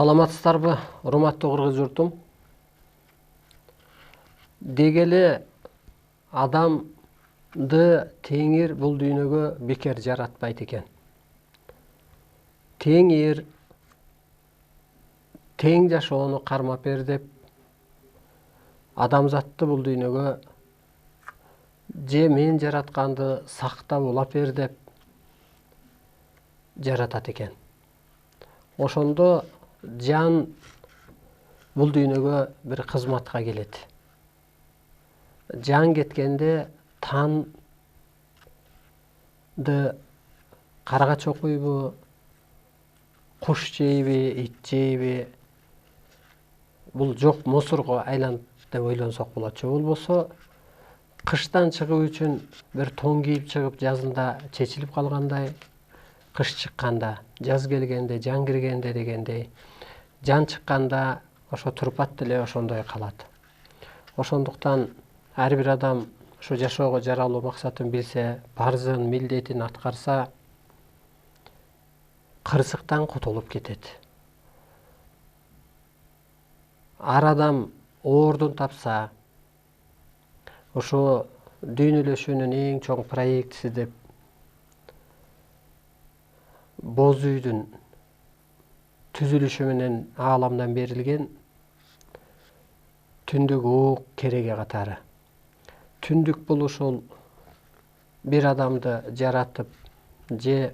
Саламатсыздарбы, урматтуу кыргыз журтум. Дегеле адамды Теңир бул дүйнөгө бекер жаратпайт экен. Теңир тең жашоону кармап бер деп адамзатты бул дүйнөгө же мен жаратканды сактап улап бер деп жаратат экен. Ошондо жан бул дүйнөгө бир кызматка келет. Жан кеткенде танды каргач окуйбу, куш жейби, ит жейби, бул жок мусорго айланып деп ойлонсок болот. Же болбосо кыштан чыгуу үчүн бир тон кийип чыгып, жазында чечилип калгандай, кыш чыкканда, жаз келгенде, жан киргенде дегендей, жан чыкканда ошо турпат деле ошондой калат. Ошондуктан ар бир адам ушу жашоого жаралуу максатын билсе, парзын, милдетин аткарса, кырсыктан кутулуп кетет. Ар адам ордун тапса, ошо дүйнөлөшүүнүн эң чоң проектиси деп боз үйдүн түзүлүшү менен ааламдан берилген түндүк уук кереге катары. Түндүк бул ушул бир адамды жаратып, же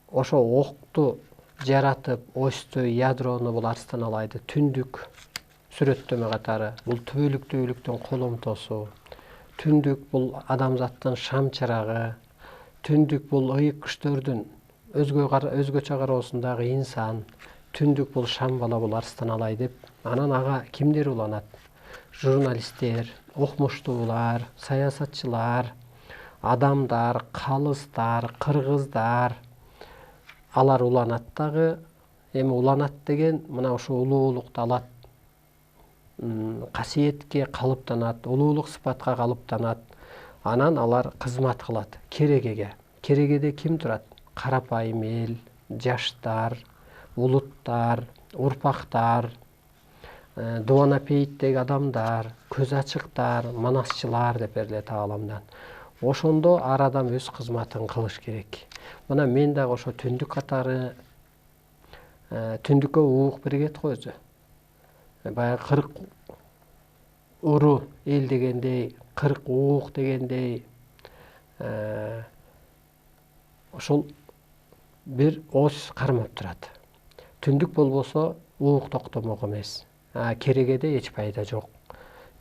ошо окту жаратып, осьту, ядрону бул арстаналайды. Түндүк сүрөттөмө катары. Бул түбөлүктүүлүктүн коломтосу. Түндүк бул адамзаттын шам чырагы. Түндүк бул ыйык күчтөрдүн өзгөчө кароосундагы инсан. Түндүк бул шам бала, бул арстаналай деп. Анан ага кимдер уланат? Журналисттер, окумуштуулар, саясатчылар, адамдар, калыстар, кыргыздар. Алар уланат дагы. Эми уланат деген мына ушу улуулукту алат, касиетке калыптанат, улуулук сыпатка калыптанат. Анан алар кызмат кылат керегеге. Керегеде ким турат? Карапайым эл, жаштар, улуттар, урпактар, дубанапейиттеги адамдар, көз ачыктар, манасчылар деп берилет ааламдан. Ошондо ар адам өз кызматын кылыш керек. Мына мен дагы ошо түндүк катары, түндүккө уук биригет го өзү. Баягы 40 уру эл дегендей, 40 уук дегендей, ошол бир ось кармап турат. Түндүк болбосо уук токтомок эмес. Керегеде эч пайда жок.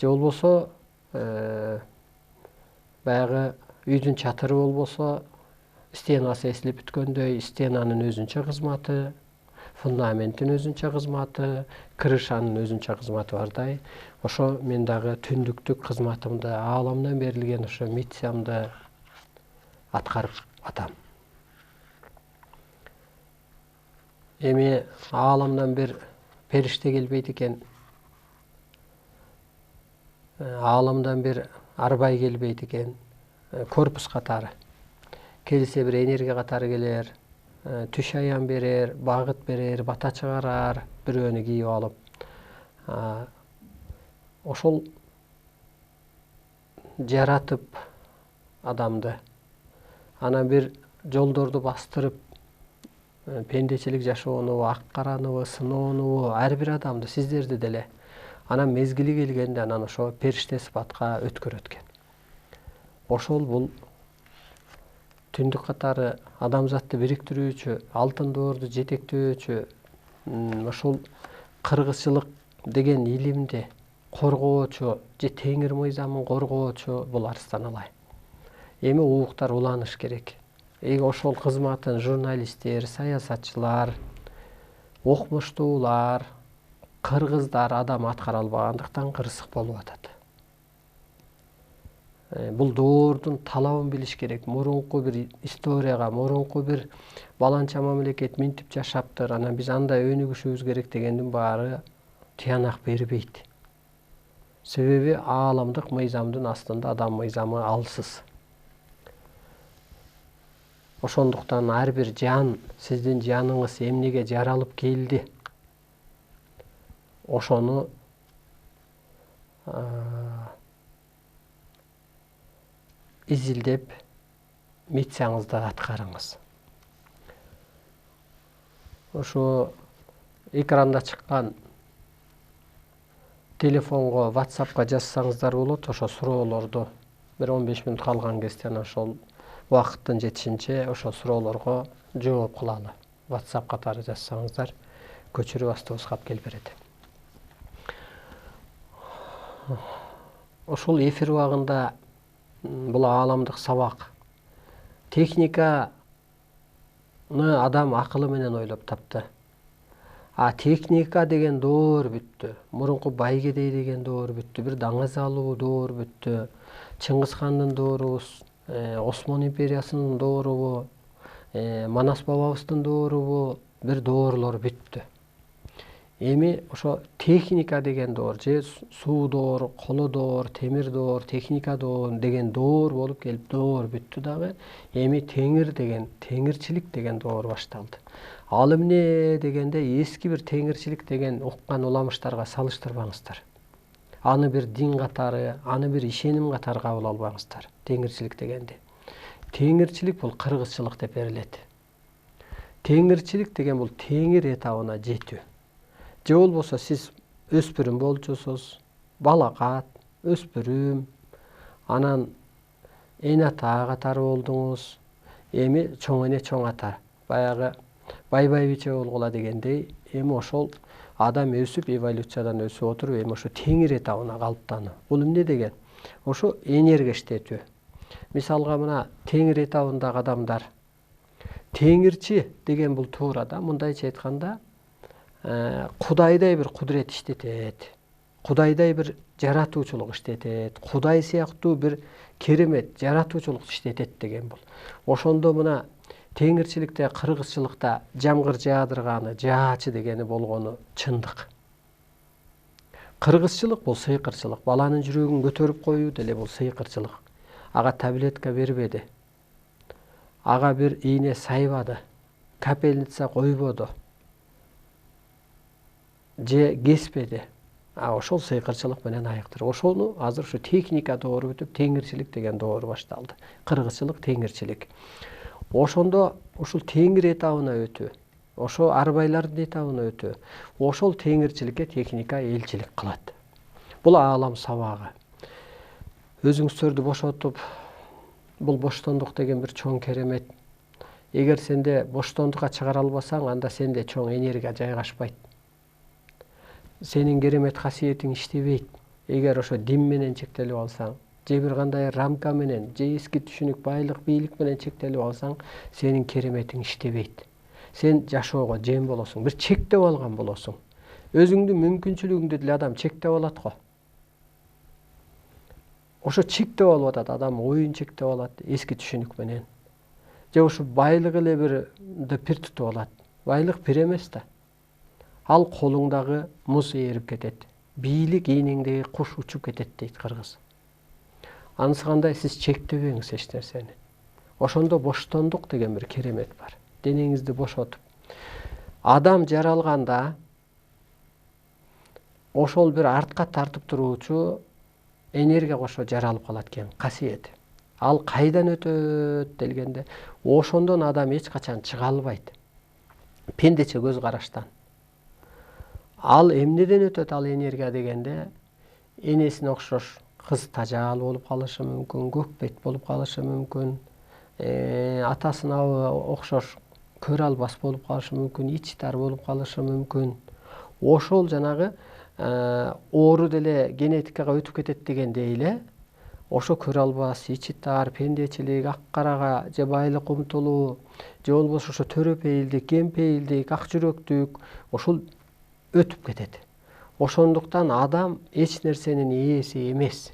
Же болбосо баягы үйдүн чатыры болбосо, стенасы эсилип бүткөндөй, стенанын өзүнчө кызматы, фундаменттин өзүнчө кызматы, крышанын өзүнчө кызматы бардай. Ошо мен дагы түндүктүк кызматымды, ааламдан берилген ошо миссиямды аткарып атам. Эми ааламдан бир периште келбейт экен. Ааламдан бир арбай келбейт экен. Корпус катары. Келсе бир энергия катары келер, түш аян берер, багыт берер, бата чыгарар, бирөөнү кийип алып. Ошол жаратып адамды, анан бир жолдорду бастырып, пендечилик жашоонубу, ак караныбы, сыноонубу, ар бир адамды, сиздерди деле. Анан мезгили келгенде анан ошо периште сыпатка өткөрөт экен. Ошол бул түндүк катары адамзатты бириктирүүчү, алтын доорду жетектөөчү, ошол кыргызчылык деген илимди коргоочу, же Теңир мыйзамын коргоочу бул арстаналай. Эми ууктар уланыш керек. Ошол кызматын журналисттер, саясатчылар, окумуштуулар, кыргыздар адам аткара албагандыктан кырсык болуп атат. Бул доордун талабын билиш керек. Мурунку бир историяга, мурунку бир баланча мамлекет минтип жашаптыр, анан биз андай өнүгүшүбүз керек дегендин баары тыянак бербейт. Себеби ааламдык мыйзамдын астында адам мыйзамы алсыз. Ошондуктан ар бир жан, сиздин жаныңыз эмнеге жаралып келди? ошону изилдеп миссияңызды аткарыңыз. Ошо экранда чыккан телефонго, WhatsApp'ка жазсаңыздар болот. Ошо суроолорду bir 15 мүнөт калган кезден ошол убакыттын жетишинче ошол суроолорго жооп кылалы. WhatsApp катары жазсаңыздар көчүрүп астыбызга алып келип берет. Ошол эфир убагында бул ааламдык сабак. Техниканы адам акылы менен ойлоп тапты. Техника деген доор бүттү. Мурунку байгедей деген доор бүттү. Бир даңазалуу доор бүттү. Чыңгыз хандын доорубуз, Осман империясынын доорубу, Манас бабабыздын доорубу, бир доорлор бүттү. Эми ошо техника деген доор, же суу доор, коло доор, темир доор, техника доор деген доор болуп келип доор бүттү дагы. Эми теңир деген, теңирчилик деген доор башталды. Ал эмне дегенде эски бир теңирчилик деген уккан уламыштарга салыштырбаңыздар. Аны бир дин катары, аны бир ишеним катары кабыл албаңыздар. Теңирчилик дегенди. Теңирчилик бул кыргызчылык деп берилет. Теңирчилик деген бул теңир этабына жетүү. Же болбосо сиз өспүрүм болчусуз, балакат, өспүрүм, анан эне ата катары болдуңуз, эми чоң эне чоң ата, баягы бай-байбиче болгула дегендей, эми ошол адам өсүп, эволюциядан өсүп отуруп, эми ошо теңир этабына калыптануу. Бул эмне деген? Ошо энергия иштетүү. Мисалга мына теңир этабындагы адамдар, теңирчи деген бул туура да, мындайча айтканда, Кудайдай бир кудурет иштетет. Кудайдай бир жаратуучулук иштетет. Кудай сыяктуу бир керемет жаратуучулук иштетет деген бул. Ошондо мына теңирчиликте, кыргызчылыкта жамгыр жаадырганы, жаачы дегени болгону чындык. Кыргызчылык бул сыйкырчылык. Баланын жүрөгүн көтөрүп коюу деле бул сыйкырчылык. Ага таблетка бербеди. Ага бир ийне сайбады. Капельница койбоду. Же кеспеди. Ошол сыйкырчылык менен айыктыр. Ошону азыр ушу техника доору бүтүп, теңирчилик деген доор башталды. Кыргызчылык, теңирчилик. Ошондо ушул теңир этабына өтүү, ошо арбайлардын этабына өтүү, ошол теңирчиликке техника элчилик кылат. Бул аалам сабагы. Өзүңүздөрдү бошотуп, бул боштондук деген бир чоң керемет. Эгер сенде боштондукка чыгара албасаң, анда сенде чоң энергия жайгашпайт. Сенин керемет касиетиң иштебейт. Эгер ошо дин менен чектелип алсаң, же бир кандай рамка менен, же эски түшүнүк, байлык, бийлик менен чектелип алсаң, сенин кереметиң иштебейт. Сен жашоого жем болосуң, бир чектеп алган болосуң. Өзүңдүн мүмкүнчүлүгүңдү деле адам чектеп алат го. Ошо чектеп алып атат, адам оюн чектеп алат эски түшүнүк менен. Же ошо байлык эле бир пир тутуп алат. Байлык пир эмес да. Ал колуңдагы муз ээрип кетет. Бийлик ийниңдеги куш учуп кетет дейт кыргыз. Анысы кандай, сиз чектебеңиз эч нерсени. Ошондо боштондук деген бир керемет бар. Денеңизди бошотуп. Адам жаралганда ошол бир артка тартып туруучу энергия кошо жаралып калат экен, касиет. Ал кайдан өтөт делгенде, ошондон адам эч качан чыга албайт. Пендече көз караштан. Ал эмнеден өтөт ал энергия дегенде, энесине окшош кыз тажаал болуп калышы мүмкүн, көк бет болуп калышы мүмкүн, атасына окшош көрө албас болуп калышы мүмкүн, ичи тар болуп калышы мүмкүн. Ошол жанагы оору деле генетикага өтүп кетет дегендей эле, ошо көрө албас, ичи тар, пендечилик, ак карага, же байлык умтулуу, же болбосо ошо төрөпейилдик, кемпейилдик, ак жүрөктүк, ошол өтүп кетет. Ошондуктан адам эч нерсенин ээси эмес.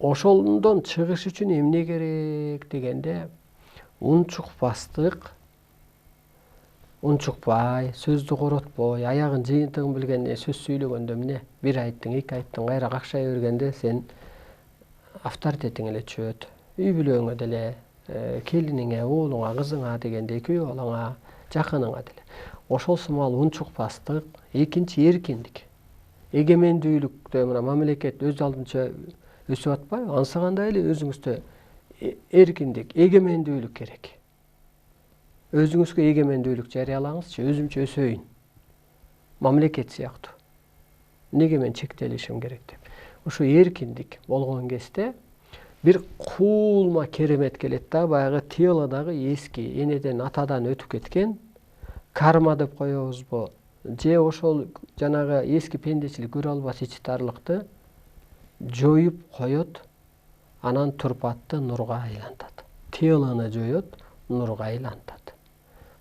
Ошондон чыгыш үчүн эмне керек дегенде, унчукпастык, унчукпай, сөздү коротпой, аягын жыйынтыгын билген сөз сүйлөгөндө эмне, бир айттың, эки айттың, кайра какшай бергенде сен авторитетиң эле чөт. Үй бүлөңө деле, келиниңе, уулуңа, кызыңа дегендей, күйөө балаңа, жакыныңа деле. Ошол сымал унчукпастык, Экинчи эркиндик. Эгемендүүлүктө мына мамлекет өз алдынча өсүп атпайбы? Ансагандай эле өзүңүздө эркиндик, эгемендүүлүк керек. Өзүңүзгө эгемендүүлүк жарыялаңызчы, өзүмчө өсөйүн. Мамлекет сыяктуу. Неге мен чектелишим керек деп. Ушу эркиндик болгон кезде бир куулма керемет келет да, баягы телодагы эски энеден атадан өтүп кеткен карма деп коебузбу? Же ошол жанагы эски пендечилик көрө албас ичи тарлыкты жоюп коет, анан турпатты нурга айлантат. Телону жоет, нурга айлантат.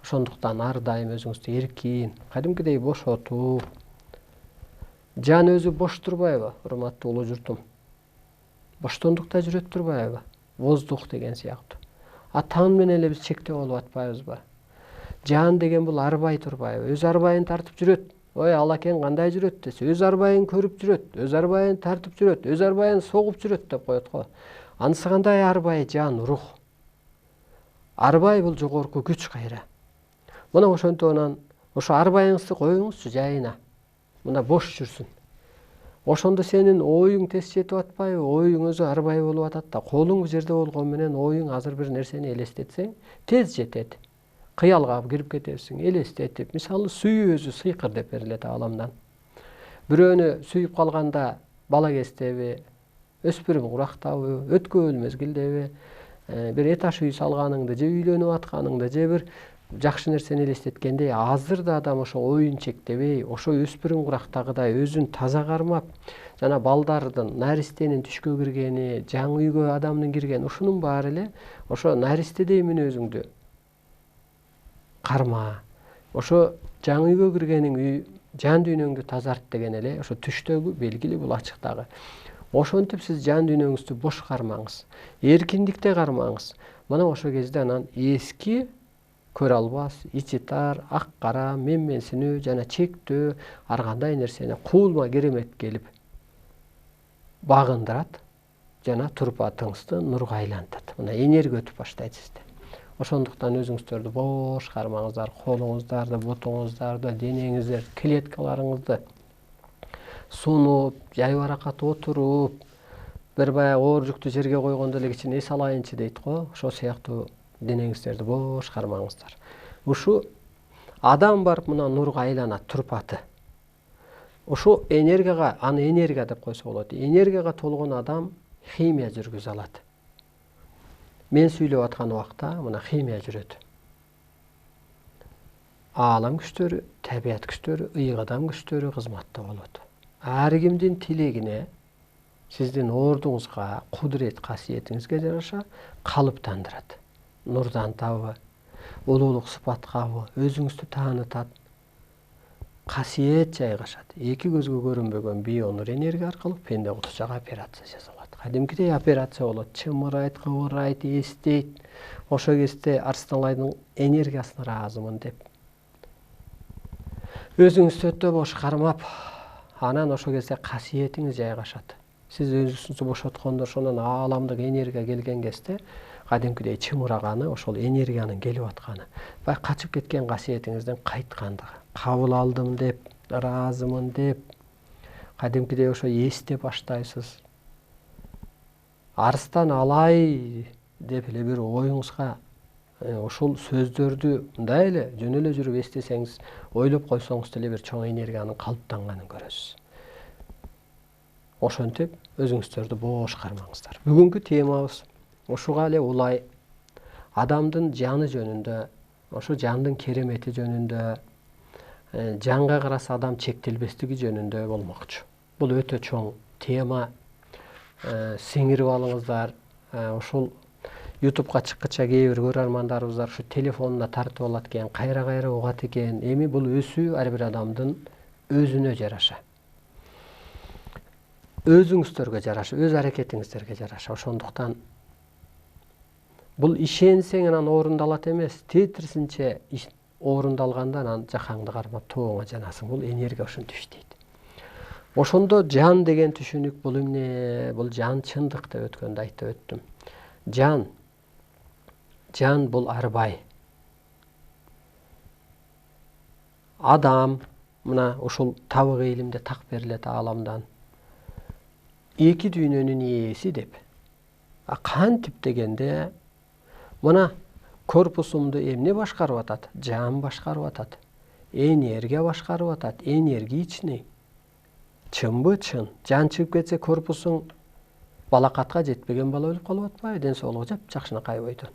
Ошондуктан ар дайым өзүңүздү эркин, кадимкидей бошотуп, жан өзү бош турбайбы, урматтуу улуу журтум? Боштондукта жүрөт турбайбы? Воздух деген сыяктуу. А таң менен эле биз чектеп алып атпайбызбы? Жан деген бул арбай турбайбы? Өз арбайын тартып жүрөт. Ой, ал акен кандай жүрөт десе, өз арбайын көрүп жүрөт, өз арбайын тартып жүрөт, өз арбайын согуп жүрөт деп коет го. Анысы кандай арбай? Жан, рух. Арбай бул жогорку күч кайра. Мына ошентип анан ошо арбайыңызды коюңузчу жайына. Мына бош жүрсүн. Ошондо сенин оюң тез жетип атпайбы? Оюң өзү арбай болуп атат да. Колуң бул жерде болгон менен оюң азыр бир нерсени элестетсең, тез жетет. Кыялга кирип кетесиң, элестетип. Мисалы, сүйүү өзү сыйкыр деп берилет ааламдан. Бирөөнү сүйүп калганда бала кездеби, өспүрүм курактабы, өткөн мезгилдеби, бир этаж үй салганыңды, же үйлөнүп атканыңды, же бир жакшы нерсени элестеткенде азыр да адам ошо оюн чектебей, ошо өспүрүм курактагыдай өзүн таза кармап, жана балдардын, наристенин түшкө киргени, жаңы үйгө адамдын киргени, ушунун баары эле ошо наристедей мүнөзүңдү карма. Ошо жаңы үйгө киргениң жан дүйнөңдү тазарт деген эле ошо түштөгү белгили, бул ачыктагы. Ошентип сиз жан дүйнөңүздү бош кармаңыз, эркиндикте кармаңыз. Мына ошол кезде анан эски көрө албас, ичи тар, ак кара, менменсинүү жана чектөө ар кандай нерсени куулма керемет келип багындырат жана турпатыңызды нурга айлантат. Мына энергия өтүп баштайт сизде. Ошондуктан өзүңүздөрдү бош кармаңыздар, колуңуздарды, бутуңуздарды, денеңиздер, клеткаларыңызды сунуп, жайбаракат отуруп, бир баягы оор жүктү жерге койгондо эле кичине эс алайынчы дейт го, ошол сыяктуу денеңиздерди бош кармаңыздар. Ушу адам барып мына нурга айланат, турпаты. Ушу энергияга, аны энергия деп койсо болот. Энергияга толгон адам химия жүргүзө алат. Мен сүйлөп аткан убакта мына химия жүрөт. Аалам күчтөрү, табият күчтөрү, ыйык-адам күчтөрү кызматта болот. Ар кимдин тилегине, сиздин ордуңузга, кудурет касиетиңизге жараша калыптандырат. Нурдан табы, улуулук сыпаткабы, өзүңүздү таанытат, касиет жайгашат. Эки көзгө көрүнбөгөн бионур энергия аркылуу пенде кутучага операция жасалат. Кадимкидей операция болот, чымырайт, кыбырайт, эстейт. Ошол кезде Арстанлайдын энергиясына ыраазымын деп. Өзүңүздү өтө бош кармап, анан ошол кезде касиетиңиз жайгашат. Сиз өзүңүздү бошоткондо ошонун ааламдык энергия келген кезде кадимкидей чымыраганы, ошол энергиянын келип атканы, баягы качып кеткен касиетиңиздин кайткандыгы. Кабыл алдым деп, ыраазымын деп, кадимкидей ошо эсте баштайсыз. Арстан алай деп эле бир оюңузга ошол сөздөрдү мындай эле жөн эле жүрүп эстесеңиз, ойлоп койсоңуз деле бир чоң энергиянын калыптанганын көрөсүз. Ошентип өзүңүздөрдү бош кармаңыздар. Бүгүнкү темабыз ушуга эле улай адамдын жаны жөнүндө, ошо жандын керемети жөнүндө, жанга караса адам чектелбестиги жөнүндө болмокчу. Бул өтө чоң тема. Сиңирип алыңыздар. Ушул ютубка чыккыча кээ бир көрөрмандарыбыздар ушу телефонуна тартып алат экен, кайра угат экен. Эми бул өсүү ар бир адамдын өзүнө жараша. Өзүңүздөргө жараша, өз аракетиңиздерге жараша. Ошондуктан бул ишенсең анан орундалат эмес, тетирсинче орундалганда анан жакаңды кармап тоңо жанасың. Бул энергия ушинтип иштейт. Ошондо жан деген түшүнүк бул эмне? Бул жан чындык деп өткөндө айтып өттүм. Жан бул арбай. Адам мына ушул табык эйлимде так берилет ааламдан. Эки дүйнөнүн ээси деп. Кантип дегенде, мына корпусумду эмне башкарып атат? Жан башкарып атат. Энергия башкарып атат. Энергичный. Чынбы? Чын. Жан чыгып кетсе корпусуң балакатка жетпеген бала өлүп калып атпайбы? Ден соолугу жакшынакай бойдон.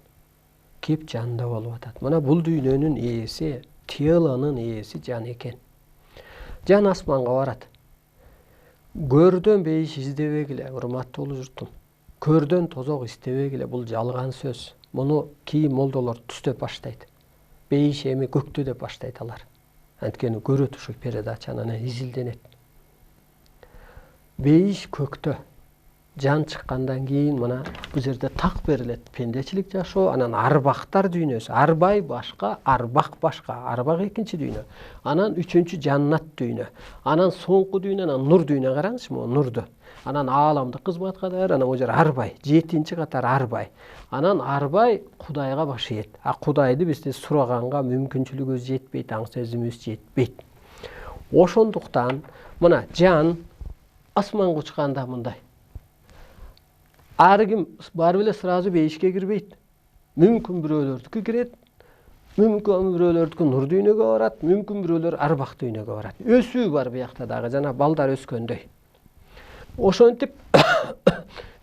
Кеп жанда болуп атат. Мына бул дүйнөнүн ээси, телонун ээси жан экен. Жан асманга барат. Көрдөн бейиш издебегиле, урматтуу журтум. Көрдөн тозок издебегиле, бул жалган сөз. Муну кийин молдолор түстөп баштайт. Бейиш эми көктө деп баштайт алар. Анткени көрөт ушу передачаны, анан изилденет. Бейиш көктө. Жан чыккандан кийин мына бул жерде так берилет. Пендечилик жашоо, анан арбактар дүйнөсү. Арбай башка, арбак башка. Арбак экинчи дүйнө. Анан үчүнчү жаннат дүйнө. Анан соңку дүйнө, анан нур дүйнө, караңызчы, могу нурду. Анан ааламдык кызматка даяр, анан бул жер арбай. Жетинчи катар арбай. Анан арбай Кудайга баш ийет. Кудайды бизде сураганга мүмкүнчүлүгүбүз жетпейт, аң сөзүбүз жетпейт. Ошондуктан мына жан асманга учканда мындай. Ар ким баары эле сразу бейишке кирбейт. Мүмкүн бирөөлөрдүкү кирет, мүмкүн бирөөлөрдүкү нур дүйнөгө барат, мүмкүн бирөөлөр арбак дүйнөгө барат. Өсүү бар биякта дагы, жана балдар өскөндөй. Ошентип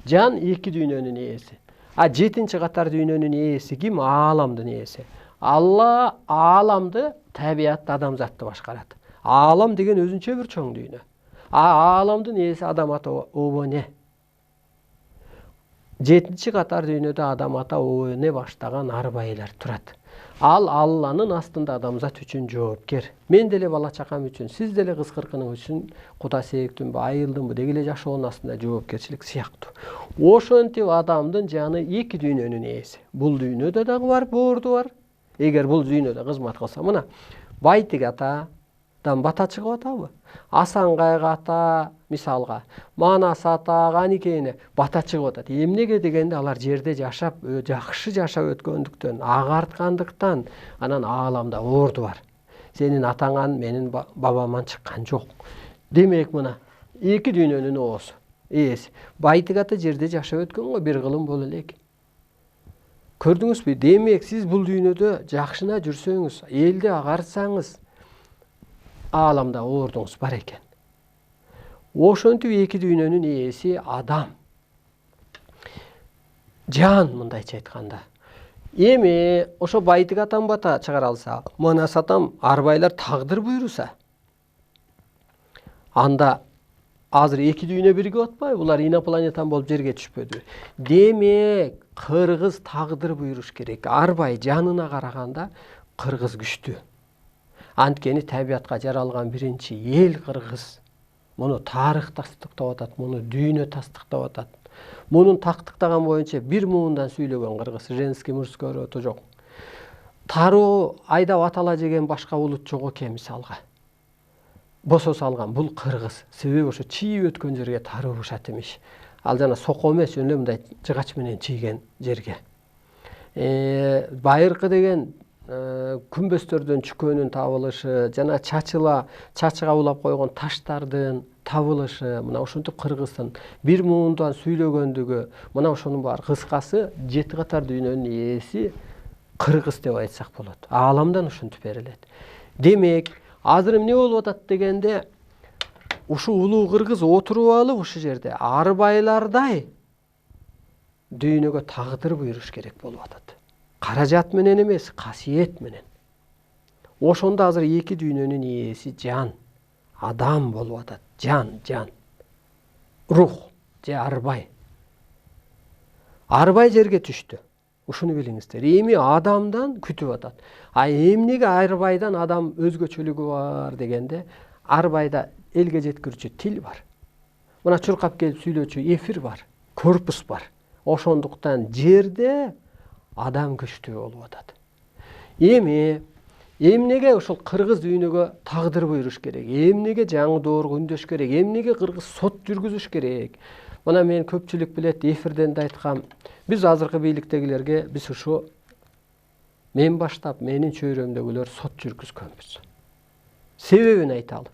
жан эки дүйнөнүн ээси. Жетинчи катар дүйнөнүн ээси ким? Ааламдын ээси. Алла ааламды, табиятты, адамзатты башкарат. Аалам деген өзүнчө бир чоң дүйнө. Ааламдын ээси адам ата обоне. Жетинчи катар дүйнөдө адам ата обоне баштаган арбайлар турат. Ал Алланын астында адамзат үчүн жоопкер. Мен деле бала чакам үчүн, сиз деле кыз-кыркының үчүн Куда сейиктимби, айылдымбы дегиле жашоонун астында жоопкерчилик сыяктуу. Ошентип адамдын жаны эки дүйнөнүн ээси. Бул дүйнөдө дагы бар, боорду бар. Эгер бул дүйнөдө кызмат кылса, мына Байтик атадан бата чыгып атабы? Асангайга ата, мисалга, Манас ата, Каникейине бата чыгып атат. Эмнеге дегенде алар жерде жашап, жакшы жашап өткөндүктөн, агарткандыктан, анан ааламда орду бар. Сенин атаңан менин бабаман чыккан жок. Демек мына эки дүйнөнүн оосу, ээси. Байтик ата жерде жашап өткөн го бир кылым боло элек. Көрдүңүзбү? Демек сиз бул дүйнөдө жакшына жүрсөңүз, элди агартсаңыз, ааламда ордуңуз бар экен. Ошентип эки дүйнөнүн ээси адам. Жан мындайча айтканда. Эми ошо Байтик атам бата чыгара алса, Манас атам арбайлар тагдыр буйруса, анда азыр эки дүйнө биригип атпайбы? Булар инопланетан болуп жерге түшпөдү. Демек, кыргыз тагдыр буйруш керек. Арбай жанына караганда кыргыз күчтүү. Анткени табиятка жаралган биринчи эл кыргыз. Муну тарых тастыктап атат, муну дүйнө тастыктап атат. Мунун тактыктаган боюнча бир муундан сүйлөгөн кыргыз, женский мужской роду жок. Тароо айдап атала жеген башка улут жок экен мисалга. Босо салган бул кыргыз. Себеби ошо чийип өткөн жерге таруу бушат эмиш. Ал жана соко эмес, эле мындай жыгач менен чийген жерге. Байыркы деген күмбөстөрдөн чүкөнүн табылышы, жана чачыга улап койгон таштардын табылышы, мына ошентип кыргыздын бир муундан сүйлөгөндүгү, мына ошонун баары кыскасы жети катар дүйнөнүн ээси кыргыз деп айтсак болот. Ааламдан ушинтип берилет. Демек, азыр эмне болуп атат дегенде, ушу улуу кыргыз отуруп алып ушу жерде арбайлардай дүйнөгө тагдыр буйруш керек болуп атат. Каражат менен эмес, касиет менен. Ошондо азыр эки дүйнөнүн ээси жан, адам болуп атат. Жан, рух же арбай. Арбай жерге түштү. Ушуну билиңиздер. Эми адамдан күтүп атат. Эмнеге арбайдан адам өзгөчөлүгү бар дегенде, арбайда элге жеткирүүчү тил бар. Мына чуркап келип сүйлөөчү эфир бар, корпус бар. Ошондуктан жерде адам күчтүү болуп атат. Эмнеге ушул кыргыз дүйнөгө тагдыр буйруш керек? Эмнеге жаңы доорго үндөш керек? Эмнеге кыргыз сот жүргүзүш керек? Мына мен көпчүлүк билет, эфирден да айткам. Биз азыркы бийликтегилерге биз мен баштап, менин чөйрөмдөгүлөр сот жүргүзгөнбүз. Себебин айталы.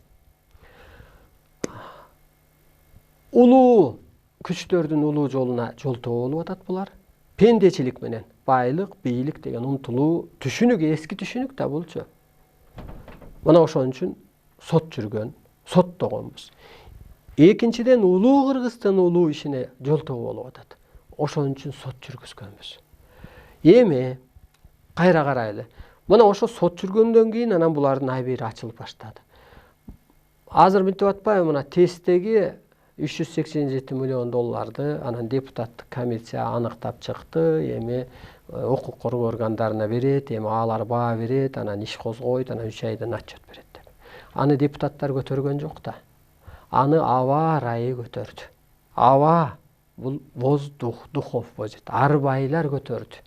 Улуу күчтөрдүн улуу жолуна жолтоо болуп атат булар. Пендечилик менен байлык, бийлик деген умтулуу түшүнүк, эски түшүнүк да булчу. Мына ошон үчүн сот жүргөн, соттогонбуз. Экинчиден улуу Кыргыздын улуу ишине жолтоо болуп атат. Ошон үчүн сот жүргүзгөнбүз. Эми кайра карайлы. Мына ошо сот жүргөндөн кийин анан булардын айбери ачылып баштады. Азыр мынтип атпайбы, мына тесттеги 387 миллион долларды анан депутаттык комиссия аныктап чыкты. Эми укук коргоо органдарына берет, эми алар баа берет, анан иш козгойт, анан 3 айдан отчет берет деп. Аны депутаттар көтөргөн жок да. Аны аба ырайы көтөрдү. Аба бул воздух, духовбожет, арбайлар көтөрдү.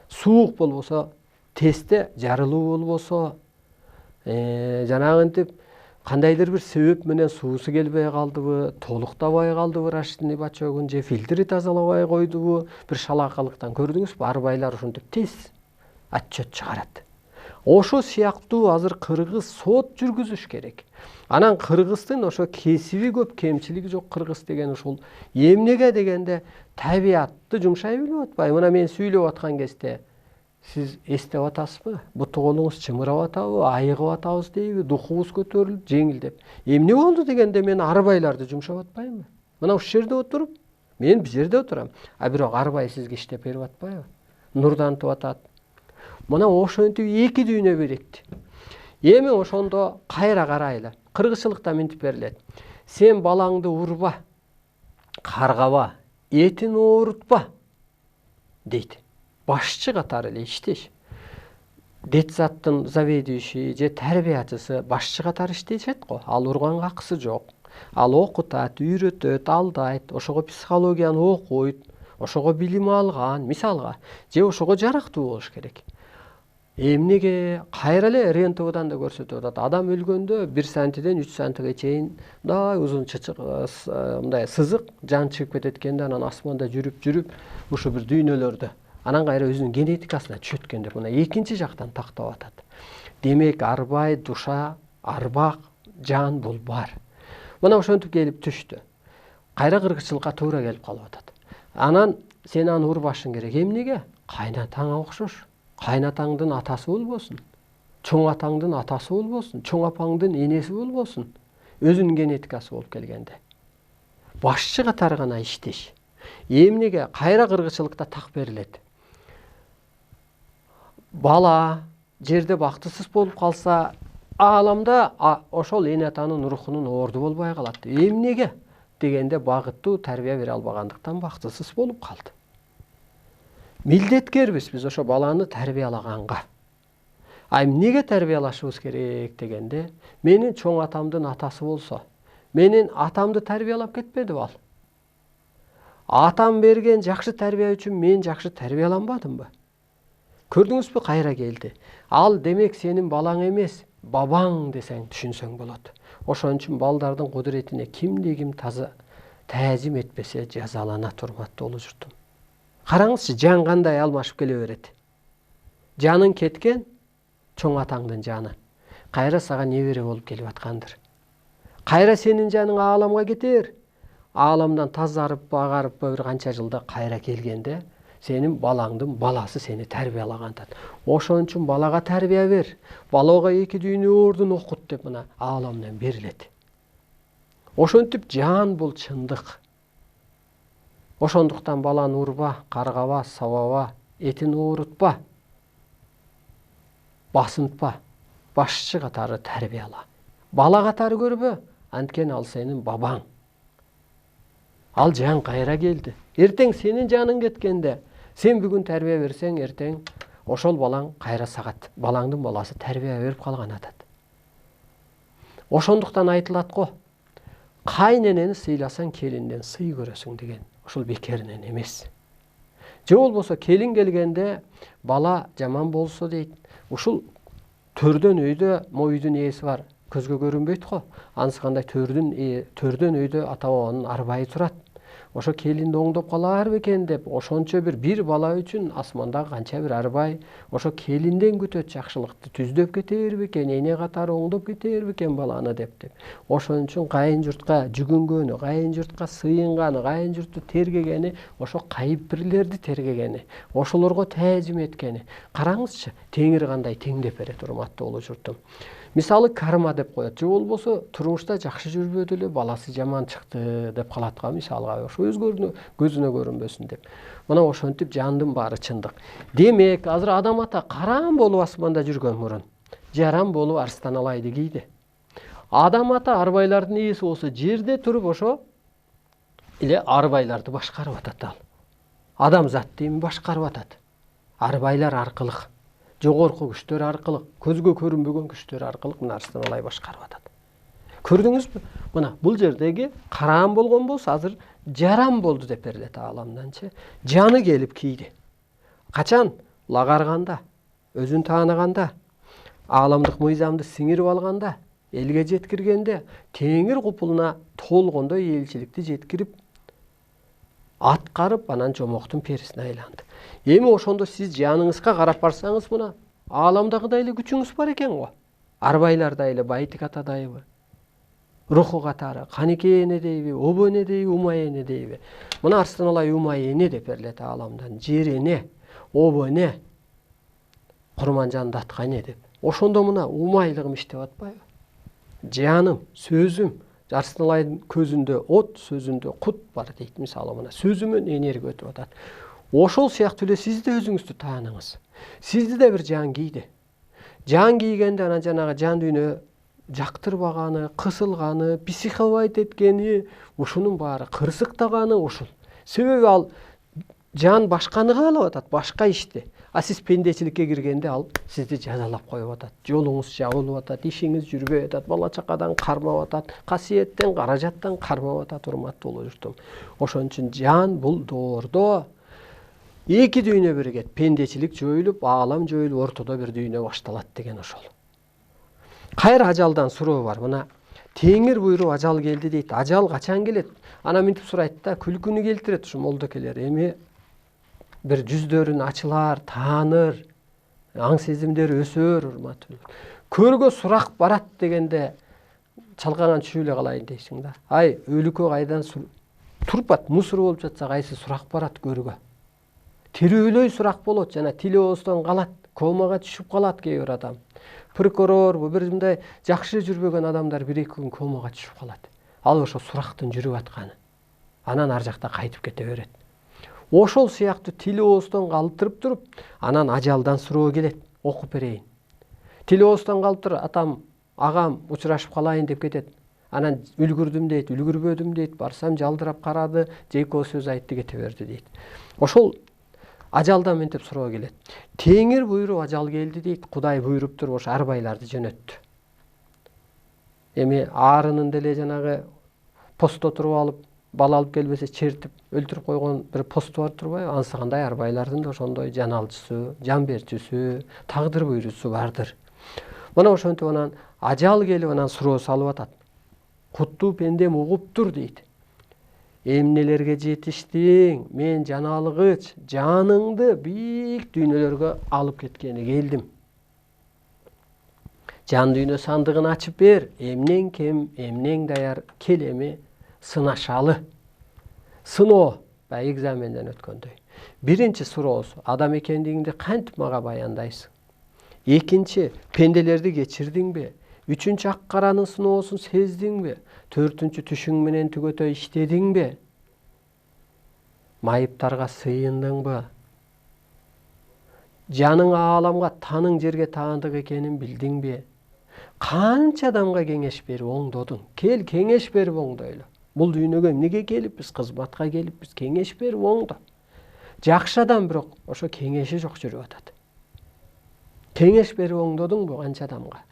Суук болбосо, тестте жарылуу болбосо, жанагынтип кандайдыр бир себеп менен суусу келбей калдыбы, толуктабай калдыбы рашидин бачогун, же фильтри тазалабай койдубу, бир шалакалыктан көрдүңүзбү? Арбайлар ошентип тез отчет чыгарат. Ошо сыяктуу азыр кыргыз сот жүргүзүш керек. Анан кыргыздын ошо кесиби көп, кемчилиги жок кыргыз деген ушул эмнеге дегенде табиатты жумшай билип атпайбы? Мына мен сүйлөп аткан кезде сиз эстеп атасызбы? Буту колуңуз чымырап атабы, айыгып атабыз дейби, духубуз көтөрүлүп, жеңилдеп. Эмне болду дегенде мен арбайларды жумшап атпаймынбы? Мына ушул жерде отуруп, мен бул жерде отурам. А бирок арбай сизге иштеп берип атпайбы? Нурдантып атат. Мына ошентип эки дүйнө бирикти. Эми ошондо кайра карайлы. Кыргызчылыкта мынтип берилет. Сен балаңды урба, каргаба, этин оорутпа дейт. Башчы катары эле иштеш. Детсадтын заведующий же тарбиячысы башчы катары иштешет го. Ал урганга акысы жок. Ал окутат, үйрөтөт, алдайт, ошого психологияны окуйт, ошого билим алган, мисалга, же ошого жарактуу болуш керек. Эмнеге кайра эле РНТВдан да көрсөтүп атат. Адам өлгөндө 1 сантиден 3 сантиге чейин мындай узун чычык, мындай сызык жан чыгып кетет экен да, анан асманда жүрүп ушу бир дүйнөлөрдө анан кайра өзүнүн генетикасына түшөт экен деп мына экинчи жактан тактап атат. Демек арбай, душа, арбак, жан бул бар. Мына ошентип келип түштү. Кайра кыргызчылыкка туура келип калып атат. Анан сен аны урбашың керек. Эмнеге? Кайнатаңа окшош. Кайнатаңдын атасы болбосун. Чоң атаңдын атасы болбосун. Чоң апаңдын энеси болбосун. Өзүнүн генетикасы болуп келгенде. Башчы катары гана иштеш. Эмнеге? Кайра кыргызчылыкта так берилет. Бала жерде бактысыз болуп калса, ааламда ошол эне атанын рухунун орду болбой калат. Эмнеге дегенде багыттуу тарбия бере албагандыктан бактысыз болуп калды. Милдеткербиз биз ошо баланы тарбиялаганга. А эмнеге тарбиялашыбыз керек дегенде, менин чоң атамдын атасы болсо, менин атамды тарбиялап кетпедиби ал? Атам берген жакшы тарбия үчүн мен жакшы тарбияланбадымбы? Көрдүңүзбү, кайра келди. Ал демек сенин балаң эмес, бабаң десең түшүнсөң болот. Ошон үчүн балдардын кудуретине кимди-ким таазим этпесе жазалана турматтуу улуу журтум. Караңызчы, жан кандай алмашып келе берет. Жаның кеткен, чоң атаңдын жаны. Кайра сага небере болуп келип аткандыр. Кайра сенин жаның ааламга кетер. Ааламдан тазарып, агарып бир канча жылда кайра келгенде, сенин балаңдын баласы сени тарбиялагандат. Ошон үчүн балага тарбия бер. Балага эки дүйнө ордун окут деп мына ааламдан берилет. Ошентип жан бул чындык. Ошондуктан баланы урба, каргаба, сабаба, этин оорутпа. Басынтпа. Башчы катары тарбияла. Бала катары көрбө, анткени ал сенин бабаң. Ал жан кайра келди. Эртең сенин жаның кеткенде, сен бүгүн тарбия берсең, эртең ошол балаң кайра сагат. Балаңдын баласы тарбия берип калган атат. Ошондуктан айтылат го, кайненени сыйласаң келинден сый көрөсүң деген. Ошол бекеринен эмес. Же болбосо келин келгенде бала жаман болсо дейт. Ушул төрдөн өйдө моюдун ээси бар, көзгө көрүнбөйт го. Анысы кандай төрдөн өйдө ата бабанын арбайы турат. ошо келинди оңдоп калаар бекен деп ошончо бир бала үчүн асмандагы канча бир арбай ошо келинден күтөт жакшылыкты, түздөп кетер бекен, эне катары оңдоп кетер бекен баланы деп. Ошон үчүн кайын журтка жүгүнгөнү, кайын журтка сыйынганы, кайын журтту тергегени ошо кайыпбирлерди тергегени, ошолорго таазим эткени. Караңызчы, теңир кандай теңдеп берет, урматтуу улуу журтум. Мисалы карма деп коет, же болбосо турмушта жакшы жүрбөдү эле баласы жаман чыкты деп калат го, мисалга ошо өзгөрүнө көзүнө көрүнбөсүн деп. Мына ошентип жандын баары чындык. Демек, азыр адам ата караан болуп асманда жүргөн мурун жаран болуп арстан алайды кийди. Адам ата арбайлардын ээси болсо жерде туруп ошо эле арбайларды башкарып атат ал. Адамзатты эми башкарып атат. Арбайлар аркылуу, жогорку күчтөр аркылуу, көзгө көрүнбөгөн күчтөр аркылуу мына арстан алай башкарып атат. Көрдүңүзбү? Мына бул жердеги караан болгон болсо азыр жаран болду деп берилет ааламданчы. Жаны келип кийди. Качан? Лагарганда, өзүн таанаганда, ааламдык мыйзамды сиңирип алганда, элге жеткиргенде, теңир купулуна толгондой элчиликти жеткирип, аткарып, анан жомоктун перисине айланды. Эми ошондо сиз жаныңызга карап барсаңыз, мына ааламдагыдай эле күчүңүз бар экен го. Арбайлардай эле Байтик атадайбы, руху катары, Канеке эне дейби, Обо эне дейби, Умай эне дейби. Мына арстан алай Умай эне деп берилет ааламдан. Жер эне, Обо эне, Курманжан датка эне деп. Ошондо мына умайлыгым иштеп атпайбы? Жаным, сөзүм, арстан алайдын көзүндө от, сөзүндө кут бар дейт. Мисалы мына сөзүмөн энергия өтүп атат. Ошол сыяктуу эле сиз да өзүңүздү тааныңыз. Сизди да бир жан кийди. Жан кийгенде анан жанагы жан дүйнө жактырбаганы, кысылганы, психовать эткени, ушунун баары кырсыктаганы ушул. Себеби ал жан башканы каалап атат, башка ишти. А сиз пендечиликке киргенде ал сизди жазалап коюп атат. Жолуңуз жабылып атат, ишиңиз жүрбөй атат, бала чакадан кармап атат, касиеттен, каражаттан кармап атат, урматтуу улуу журтум. Ошон үчүн жан бул доордо эки дүйнө биригет. Пендечилик жоюлуп, аалам жоюлуп, ортодо бир дүйнө башталат деген ошол. Кайра ажалдан суроо бар. Мына теңир буйруп ажал келди дейт. Ажал качан келет? Ана мынтип сурайт да, күлкүнү келтирет ушу молдокелер. Эми бир жүздөрүн ачылар, тааныр, аң сезимдери өсөр, урматтуу. Көргө сурак барат дегенде чалкаган түшүп эле калайын дейсиң да. Ай, өлүккө кайдан турпат, мусор болуп жатса кайсы сурак барат көргө. Тирүүлөй сурак болот, жана тили оозтон калат, комага түшүп калат кээ бир адам. Прокурор, бир мындай жакшы жүрбөгөн адамдар бир-эки күн комага түшүп калат. Ал ошо сурактын жүрүп атканы. Анан ар жакта кайтып кете берет. Ошол сыяктуу тили оозтон калтырып туруп, анан ажалдан суроо келет. Окуп берейин. Тили оозтон калып туруп, атам, агам учурашып калайын деп кетет. Анан үлгүрдүм дейт, үлгүрбөдүм дейт, барсам жалдырап карады, жейко сөз айтты, кете берди дейт. Ошол ажалдан мынтип суроо келет. Теңир буйруп ажал келди дейт, Кудай буйруп туруп ошо арбайларды жөнөттү. Эми аарынын деле жанагы постто туруп алып, бала алып келбесе чертип өлтүрүп койгон бир посту бар турбайбы? Ансыгандай арбайлардын да ошондой жан алчысы, жан берчүсү, тагдыр буйруусу бардыр. Мына ошентип анан ажал келип анан суроо салып атат. Куттуу пендем угуптур дейт. Эмнелерге жетиштиң? Мен жан алгыч, жаныңды бийик дүйнөлөргө алып кеткени келдим. Жан дүйнө сандыгын ачып бер, эмнең кем, эмнең даяр, кел эми сынашалы. Сыноо, баягы экзаменден өткөндөй. Биринчи суроосу, адам экендигиңди кантип мага баяндайсың? Экинчи, пенделерди кечирдиңби? Үчүнчү, ак каранын сыноосун сездиңби? Төртүнчү, түшүң менен түгөтө иштедиңби? Майыптарга сыйындыңбы? Жаның ааламга, таның жерге таандык экенин билдиңби? Канча адамга кеңеш берип оңдодуң? Кел, кеңеш берип оңдойлу. Бул дүйнөгө эмнеге келипбиз? Кызматка келипбиз, кеңеш берип оңдо. Жакшы адам бирок ошо кеңеши жок жүрүп атат. Кеңеш берип оңдодуңбу канча адамга?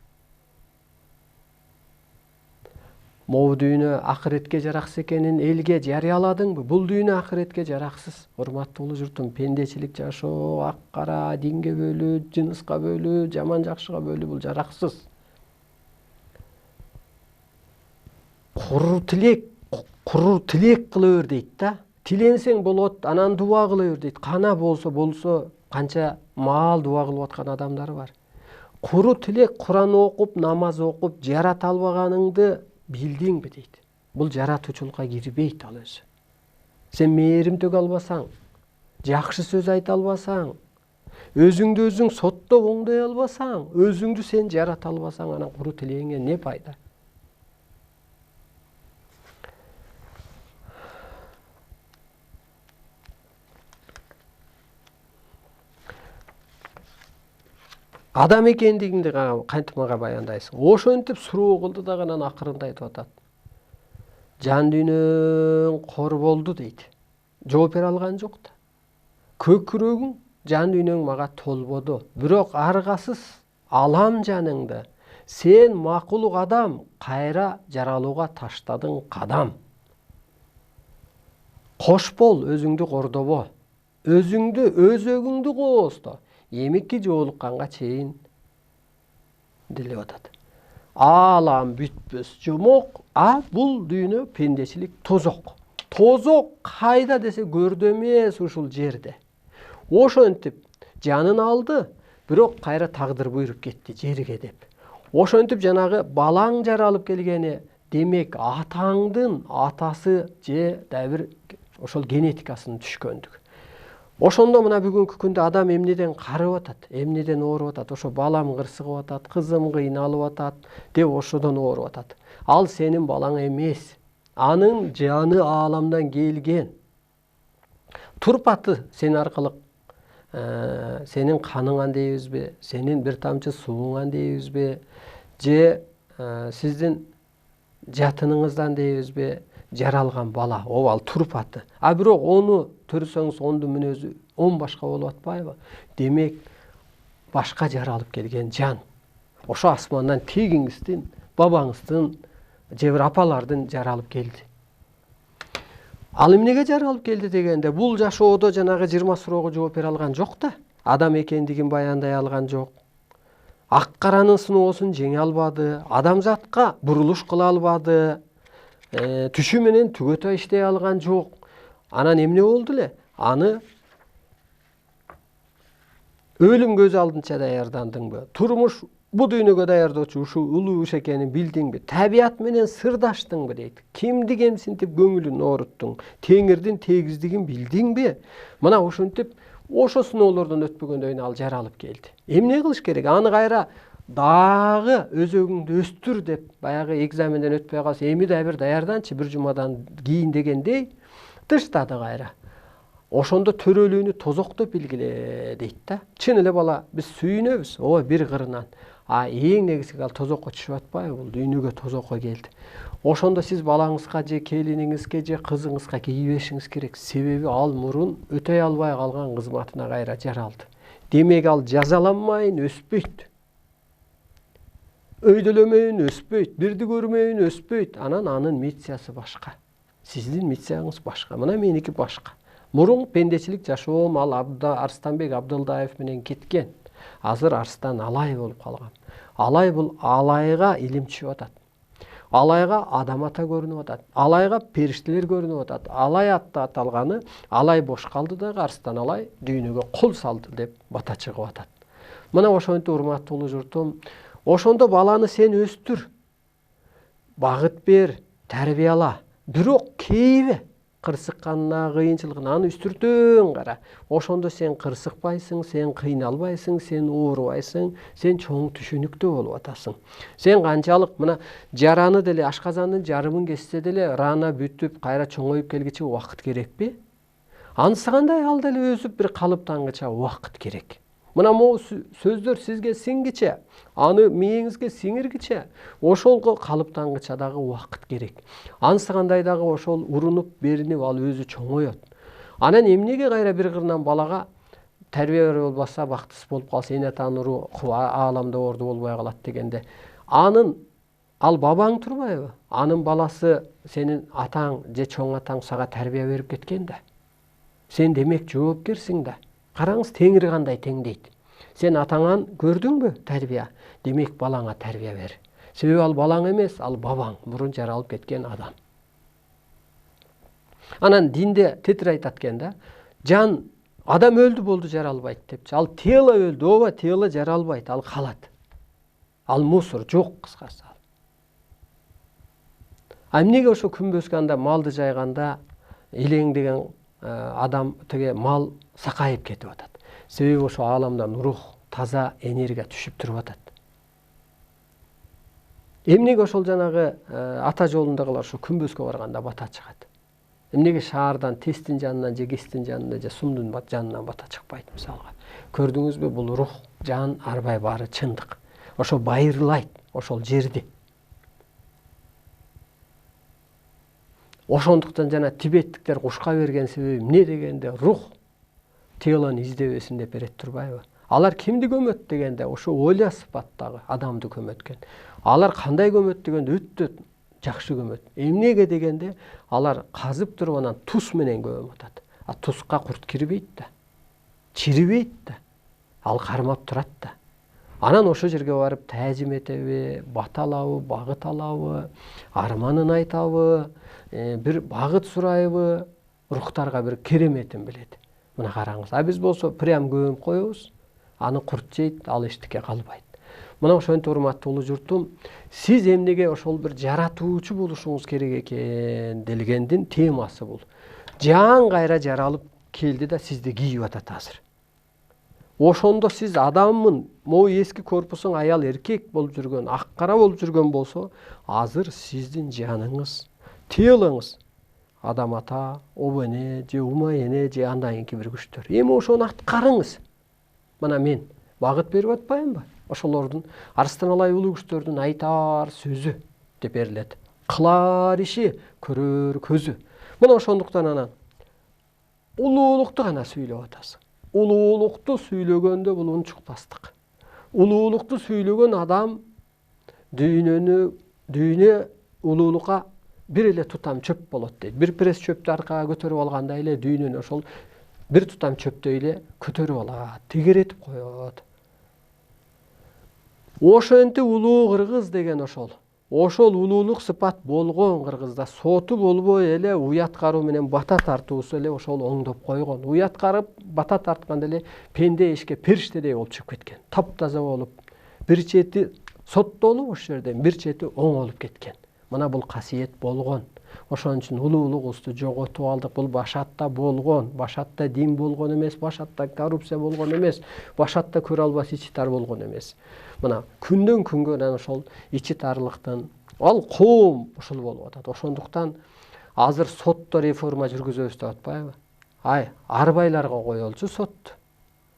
Могу дүйнө акыретке жараксыз экенин элге жарыяладыңбы? Бул дүйнө акыретке жараксыз. Урматтуу улуу журтум, пендечилик жашоо, ак кара, динге бөлүү, жыныска бөлүү, жаман жакшыга бөлүү бул жараксыз. Куру тилек, Курур тилек кыла бер дейт да. Тиленсең болот, анан дуа кыла бер дейт. Кана болсо канча маал дуа кылып аткан адамдар бар. Куру тилек Куран окуп, намаз окуп, жарата албаганыңды билдиңби дейт. Бул жаратуучулукка кирбейт ал өзү. Сен мээрим төгө албасаң, жакшы сөз айта албасаң, өзүңдү өзүң соттоп оңдой албасаң, өзүңдү сен жарата албасаң, анан куру тилегиңе не пайда? Адам экендигиңди кантип мага баяндайсың? Ошентип суроо кылды дагы анан акырында айтып атат. Жан дүйнөң кор болду дейт. Жооп бере алган жок да. Көкүрөгүң, жан дүйнөң мага толбоду. Бирок аргасыз алам жаныңды. Сен макулук адам, кайра жаралууга таштадың кадам. Кош бол, өзүңдү кордобо. Өзүңдү, өзөгүңдү коосто. Эмики жоолукканга чейин делеп атат. Алам бүтпөс жомок, бул дүйнө пендечилик тозок. Тозок кайда десе көрдө эмес, ушул жерде. Ошентип жанын алды, бирок кайра тагдыр буйруп кетти жерге деп. Ошентип жанагы балаң жаралып келгени, демек атаңдын атасы же дабир ошол генетикасынын түшкөндүгү. Ошондо мына бүгүнкү күндө адам эмнеден карып атат, эмнеден ооруп атат, ошо балам кырсыгып атат, кызым кыйналып атат деп ошодон ооруп атат. Ал сенин балаң эмес. Анын жаны ааламдан келген. Турпаты сен аркылык сенин каныңан дейбизби, сенин бир тамчы сууңан дейбизби, же сиздин жатыныңыздан дейбизби, жаралган бала, ал турпаты. Бирок ону төрсөңүз, ондун мүнөзү 10 башка болуп атпайбы? Демек башка жаралып келген жан. Ошо асмандан тегиңиздин, бабаңыздын, же бир апалардын жаралып келди. Ал эмнеге жаралып келди дегенде, бул жашоодо жанагы 20 суроого жооп бере алган жок да. Адам экендигин баяндай алган жок. Ак каранын сыноосун жеңе албады, адамзатка бурулуш кыла албады. Түшү менен түгөтө иштей алган жок. Анан эмне болду эле? Аны өлүм көз алдынча даярдандыңбы? Турмуш бу дүйнөгө даярдоочу ушул улуу иш экенин билдиңби? Табият менен сырдаштыңбы дейт. Кимди кемсинтип көңүлүн ооруттуң? Теңирдин тегиздигин билдиңби? Мына ошентип ошо сыноолордон өтпөгөндөн кийин ал жаралып келди. Эмне кылыш керек? Аны кайра дагы өзөгүңдү өстүр деп баягы экзаменден өтпөй калса, эми да бир даярданчы бир жумадан кийин дегендей тыштады кайра. Ошондо төрөлүүнү тозоктоп билгиле дейт да. Чын эле бала биз сүйүнөбүз, бир кырынан. Эң негизги ал тозокко түшүп атпайбы? Бул дүйнөгө тозокко келди. Ошондо сиз балаңызга же келиниңизге же кызыңызга кейбешиңиз керек. Себеби ал мурун өтөй албай калган кызматына кайра жаралды. Демек ал жазаланмайын өспөйт. Өйдөлөмөйүн өспөйт, бирди көрмөйүн өспөйт. Анан анын миссиясы башка. Сиздин миссияңыз башка. Мына меники башка. Мурун пендечилик жашоом ал Арстанбек Абдылдаев менен кеткен. Азыр Арстан Алай болуп калган. Алай бул Алайга илим түшүп атат. Алайга адам ата көрүнүп атат. Алайга периштелер көрүнүп атат. Алай атты аталганы, Алай бош калды дагы Арстан Алай дүйнөгө кол салды деп бата чыгып атат. Мына ошентип урматтуу улуу журтум, ошондо баланы сен өстүр. Багыт бер, тарбияла. Бирок кейбе кырсыкканына, кыйынчылыгына аны үстүртөң кара. Ошондо сен кырсыкпайсың, сен кыйналбайсың, сен оорубайсың, сен чоң түшүнүктүү болуп атасың. Сен канчалык мына жараны деле ашказандын жарымын кессе деле рана бүтүп, кайра чоңоюп келгиче убакыт керекпи? Анысы кандай ал деле өзүп бир калыптангыча убакыт керек. Мына могу сөздөр сизге сиңгиче, аны мээңизге сиңиргиче, ошол калыптангыча дагы убакыт керек. Анысы кандай дагы ошол урунуп, беринип ал өзү чоңоет. Анан эмнеге кайра бир кырынан балага тарбия берип болбаса, бактысыз болуп калса, эне ата нуру ааламда орду болбой калат дегенде, ал бабаң турбайбы? Анын баласы сенин атаң же чоң атаң сага тарбия берип кеткен да. Сен демек жоопкерсиң да. Караңыз, Теңир кандай теңдейт. Сен атаңан көрдүңбү тарбия? Демек балаңа тарбия бер. Себеби ал балаң эмес, ал бабаң, мурун жаралып кеткен адам. Анан динде тетир айтат экен да, жан адам өлдү болду жаралбайт депчи. Ал тело өлдү, ооба, тело жаралбайт, ал калат. Ал мусор, жок кыскасы. А эмнеге ошо күнбөзгө анда малды жайганда илеңдеген адам теге мал сакайып кетип атат. Себеби ошо ааламдан рух, таза энергия түшүп туруп атат. Эмнеге ошол жанагы ата жолундагылар ошо күнбөзгө барганда бата чыгат? Эмнеге шаардан тесттин жанынан же кестин жанынан же сумдун жанынан бата чыкпайт мисалга? Көрдүңүзбү, бул рух, жан арбай баары чындык. Ошо байырлайт ошол жерди. Ошондуктан жана тибеттиктер кушка берген себеби эмне дегенде рух телону издебесин деп берет турбайбы? Алар кимди көмөт дегенде ошо оля сыпаттагы адамды көмөткөн. Алар кандай көмөт дегенде өтө жакшы көмөт. Эмнеге дегенде алар казып туруп анан туз менен көмөп атат. А тузга курт кирбейт да, чирибейт да, ал кармап турат да. Анан ошо жерге барып таажим этеби, бата алабы, багыт алабы, арманын айтабы, бир багыт сурайбы, рухтарга бир кереметин билет. Мына караңыз. А биз болсо прям көмүп коебуз, аны курт жейт, ал эчтеке калбайт. Мына ошентип урматтуу улуу журтум, сиз эмнеге ошол бир жаратуучу болушуңуз керек экен делгендин темасы бул. Жан кайра жаралып келди да сизди кийип атат азыр. Ошондо сиз адаммын, могу эски корпусуң аял эркек болуп жүргөн, ак кара болуп жүргөн болсо, азыр сиздин жаныңыз, телоңуз адам ата, обене, же ума эне, же андан кийинки бир күчтөр. Эми ошону аткарыңыз. Мына мен багыт берип атпаймынбы? Ошолордун Арыстан Алай улуу күчтөрдүн айтар сөзү деп берилет. Кылар иши, көрөр көзү. Мына ошондуктан анан улуулукту гана сүйлөп атасың. Улуулукту сүйлөгөндө бул унчукпастык. Улуулукту сүйлөгөн адам дүйнө улуулукка бир эле тутам чөп болот дейт. Бир пресс чөптү аркага көтөрүп алгандай эле дүйнөнү ошол бир тутам чөптөй эле көтөрүп алат, тегеретип коет. Ошентип улуу кыргыз деген ошол. Ошол улуулук сыпат болгон кыргызда соту болбой эле уят кароо менен бата тартуусу эле ошол оңдоп койгон. Уят карып бата тартканда эле пенде эшикке периштедей болуп чыгып кеткен. Таптаза болуп, бир чети соттолуп ошол жерден, бир чети оңолуп кеткен. Мына бул касиет болгон. Ошон үчүн улуулугубузду жоготуп алдык. Бул башатта болгон, башатта дин болгон эмес, башатта коррупция болгон эмес, башатта көрө албас ичи тар болгон эмес. Мына күндөн күнгө ошол ичи тарлыктын ал коом ушул болуп атат. Ошондуктан азыр сотто реформа жүргүзөбүз деп атпайбы? Ай, арбайларга коелчу сотту.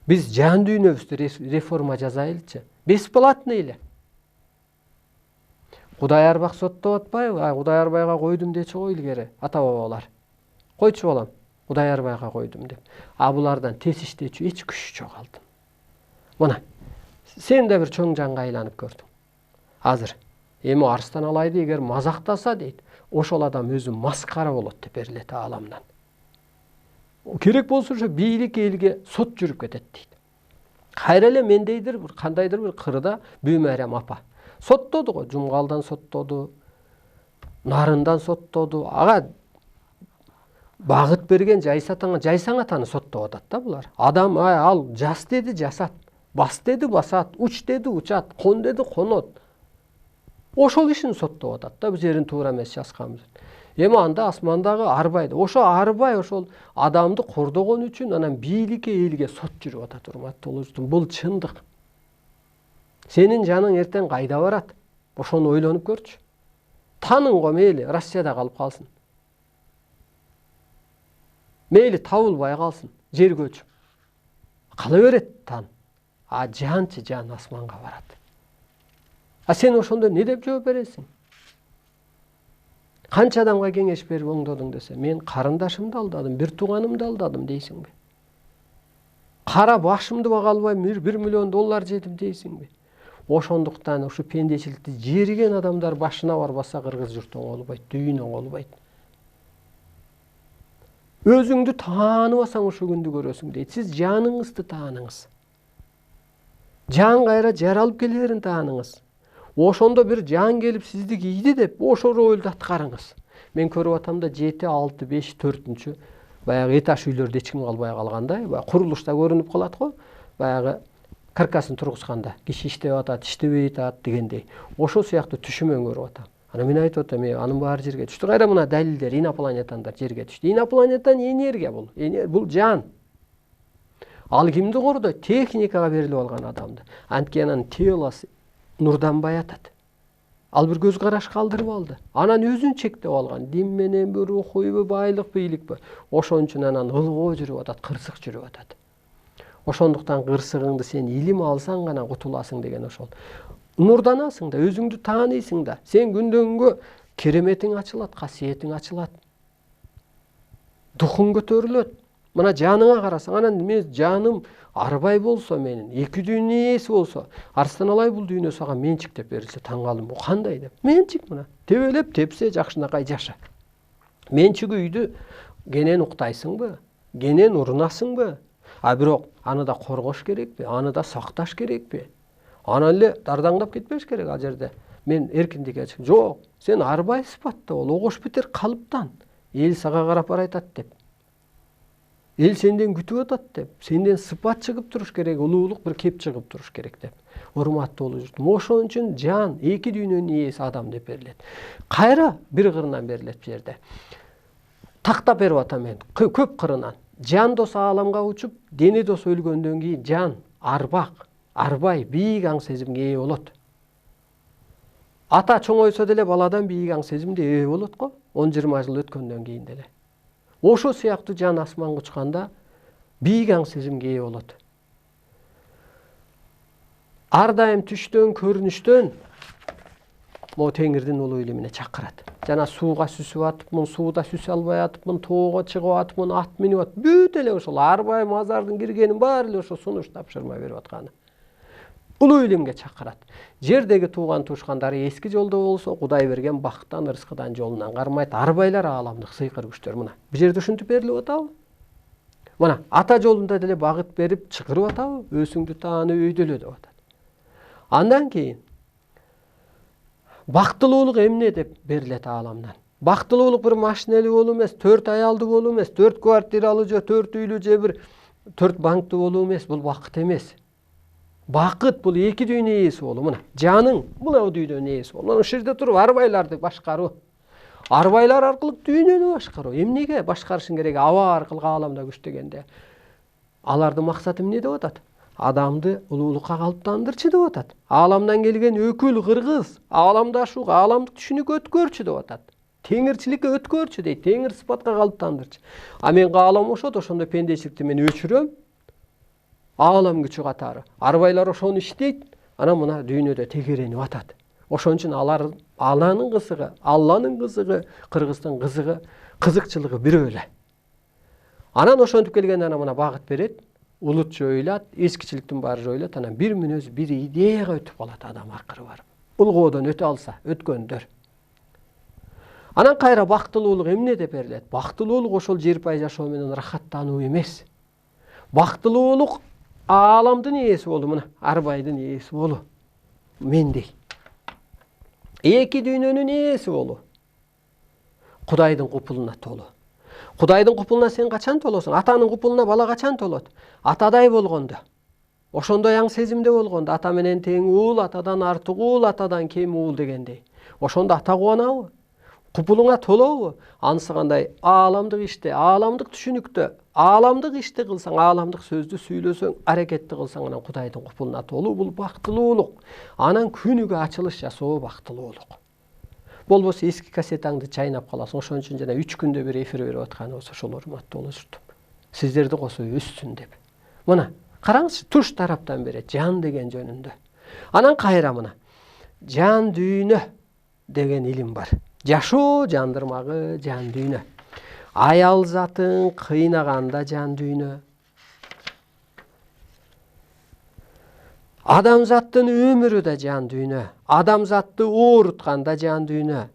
Биз жан дүйнөбүздү реформа жазайлычы. Бесплатный эле. Кудай арбак соттоп атпайбы? Ай, Кудай арбайга койдум дечи го илгери ата бабалар. Койчу балам, Кудай арбайга койдум деп. А булардан тез иштечү эч күч жок алдым. Мына сен да бир чоң жанга айланып көрдүң. Азыр эми Арыстан Алайды эгер мазактаса дейт, ошол адам өзү маскара болот деп берилет ааламдан. Керек болсо ошо бийлик элге сот жүрүп кетет дейт. Кайра эле мендейдир бир кандайдыр бир кырда Бүймайрам апа соттоду го, Жумгалдан соттоду, Нарындан соттоду. Ага багыт берген Жайсаң атаны соттоп атат да булар. Адам ал жас деди жасат, бас деди басат, уч деди учат, кон деди конот. Ошол ишин соттоп атат да, биз жерин туура эмес жазганбыз. Эми анда асмандагы арбайды. Ошо арбай ошол адамды кордогон үчүн анан бийликке элге сот жүрүп атат, урматтуу улуустум. Бул чындык. Сенин жаның эртең кайда барат? Ошону ойлонуп көрчү. Таның го мейли Россияда калып калсын. Мейли табылбай калсын, жер көчүп. Кала берет тан. А жанчы жан асманга барат. А сен ошондо не деп жооп бересиң? Канча адамга кеңеш берип оңдодуң десе, мен карындашымды алдадым, бир тууганымды алдадым дейсиңби? Кара башымды бага албай $1 миллион жедим дейсиңби? Ошондуктан ушу пендечиликти жериген адамдар башына барбаса кыргыз журту оңолбойт, дүйнө оңолбойт. Өзүңдү тааныбасаң ошо күндү көрөсүң дейт. Сиз жаныңызды тааныңыз. Жан кайра жаралып келерин тааныңыз. Ошондо бир жан келип сизди кийди деп ошол ролду аткарыңыз. Мен көрүп атам да 7, 6, 5, 4-чү баягы этаж үйлөрдө эч ким калбай калгандай, баягы курулушта көрүнүп калат го. Баягы каркасын тургузганда киши иштеп атат, иштебей атат дегендей. Ошол сыяктуу түшүмөн көрүп атам. Ана мен айтып атам, анын баары жерге түштү. Кайра мына далилдер, инопланетяндар жерге түштү. Инопланетян энергия бул. Бул жан. Ал кимди кордойт? Техникага берилип алган адамды. Анткени анын телосы нурданбай атат. Ал бир көз караш калтырып алды. Анан өзүн чектеп алган. Дин мененби, рухуйбу, байлык, бийликпи. Ошон үчүн анан ылгоо жүрүп атат, кырсык жүрүп атат. Ошондуктан кырсыгыңды сен илим алсаң гана кутуласың деген ошол. Нурданасың да, өзүңдү тааныйсың да. Сен күндөн күнгө кереметиң ачылат, касиетиң ачылат. Духуң көтөрүлөт. Мына жаныңа карасаң, анан мен жаным арбай болсо менин, эки дүйнөнүн ээси болсо, Арстан алай бул дүйнө сага менчик деп берилсе таң калдым. Бу кандай деп? Менчик мына. Тебелеп тепсе жакшынакай жаша. Менчик үйдү кенен уктайсыңбы? Кенен урунасыңбы? А бирок аны да коргош керекпи? Аны да сакташ керекпи? Аны эле дардаңдап кетпеш керек ал жерде. Мен эркиндикке чык. Жок, сен арбай сыпатта бол, огош битер калыптан. Эл сага карап барайтат деп. Эл сенден күтүп атат деп. Сенден сыпат чыгып туруш керек, улуулук бир кеп чыгып туруш керек деп. Урматтуу болуп жүрдүм. Ошон үчүн жан эки дүйнөнүн ээси адам деп берилет. Кайра бир кырынан берилет бу жерде. Тактап берип атам мен көп кырынан. Жан досо ааламга учуп, дени досо өлгөндөн кийин жан арбай, бийик аң сезимге ээ болот. Ата чоңойсо деле баладан бийик аң сезимге ээ болот го, 10-20 жыл өткөндөн кийин деле. Ошо сыяктуу жан асманга учканда бийик аң сезимге ээ болот. Ар дайым түштөн, көрүнүштөн могу Теңирдин улуу илимине чакырат. Жана сууга сүзүп атыпмын, сууда сүзө албай атыпмын, тоого чыгып атыпмын, ат минип атып, бүт эле ошол арбай мазардын киргенин баары эле ошо сунуш тапшырма берип атканы. Улуу илимге чакырат. Жердеги тууган туушкандары эски жолдо болсо, Кудай берген бактан, ырыскыдан жолунан кармайт. Арбайлар ааламдык сыйкыр күчтөр мына. Бул жерде ушинтип берилип атабы? Мына ата жолунда деле багыт берип чыгырып атабы? Өзүңдү тааны өйдөлө деп атат. Андан кийин бактылуулук эмне деп берилет ааламдан. Бактылуулук бир машинелүү болуу эмес, 4 аялдуу болуу эмес, 4 квартиралуу же 4 үйлүү же бир 4 банктуу болуу эмес, бул бакыт эмес. Бакыт бул эки дүйнө ээси болуу. Мына жаның мына дүйнөнүн ээси болуу. Мына ушул жерде туруп арбайларды башкаруу. Арбайлар аркылуу дүйнөнү башкаруу. Эмнеге башкарышың керек? Аба аркылуу ааламда күчтөгөндө. Алардын максаты эмне деп атат? Адамды улуулукка калыптандырчы деп атат. Ааламдан келген өкүл кыргыз, ааламдашууга, ааламдык түшүнүккө өткөрчү деп атат. Теңирчиликке өткөрчү дейт, теңир сыпатка калыптандырчы. А мен каалам ошот, ошондо пендечиликти мен өчүрөм. Аалам күчү катары. Арбайлар ошону иштейт, анан мына дүйнөдө тегеренип атат. Ошон үчүн алар Алланын кызыгы, Алланын кызыгы, кыргыздын кызыгы, кызыкчылыгы бирөө эле. Анан ошентип келгенде ана мына багыт берет. Улут жоюлат, эскичиликтин баары жоюлат, анан бир мүнөз, бир идеяга өтүп калат адам акыры барып. Улгоодон өтө алса, өткөндөр. Анан кайра бактылуулук эмне деп берилет? Бактылуулук ошол жерпай жашоо менен рахаттануу эмес. Бактылуулук ааламдын ээси болуу, мына арбайдын ээси болуу. Мендей. Эки дүйнөнүн ээси болуу. Кудайдын купулуна толуу. Кудайдын купулуна сен качан толосуң? Атанын купулуна бала качан толот? Атадай болгондо. Ошондой аң сезимде болгондо, ата менен тең уул, атадан артык уул, атадан кем уул дегендей. Ошондо ата кубанабы? Купулуңа толобу? Анысы кандай ааламдык иште, ааламдык түшүнүктө, ааламдык ишти кылсаң, ааламдык сөздү сүйлөсөң, аракетти кылсаң, анан Кудайдын купулуна толуу бул бактылуулук. Анан күнүгө ачылыш жасоо бактылуулук. Болбосо эски кассетаңды чайнап каласың. Ошон үчүн жана 3 күндө бир эфир берип атканы болсо ошол урматтуу болуп жүрдүм. Сиздерди косо өссүн деп. Мына караңызчы, туш тараптан берет жан деген жөнүндө. Анан кайра мына жан дүйнө деген илим бар. Жашоо жандырмагы жан дүйнө. Аял затын кыйнаганда жан дүйнө. Адамзаттын өмүрү да жан дүйнө. Адамзатты оорутканда жан дүйнө.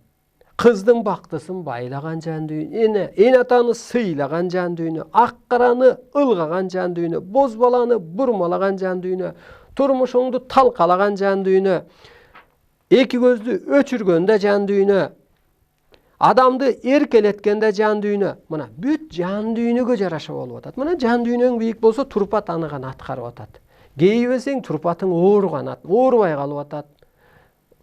Кыздын бактысын байлаган жан дүйнө. Эн атаны сыйлаган жан дүйнө. Ак караны ылгаган жан дүйнө. Боз баланы бурмалаган жан дүйнө. Турмушуңду талкалаган жан дүйнө. Эки көздү өчүргөн да жан дүйнө. Адамды эркелеткенде жан дүйнө, мына бүт жан дүйнөгө жараша болуп атат. Мына жан дүйнөң бийик болсо, турпат аны гана аткарып атат. Кейбесең турпатың оорубай калып атат.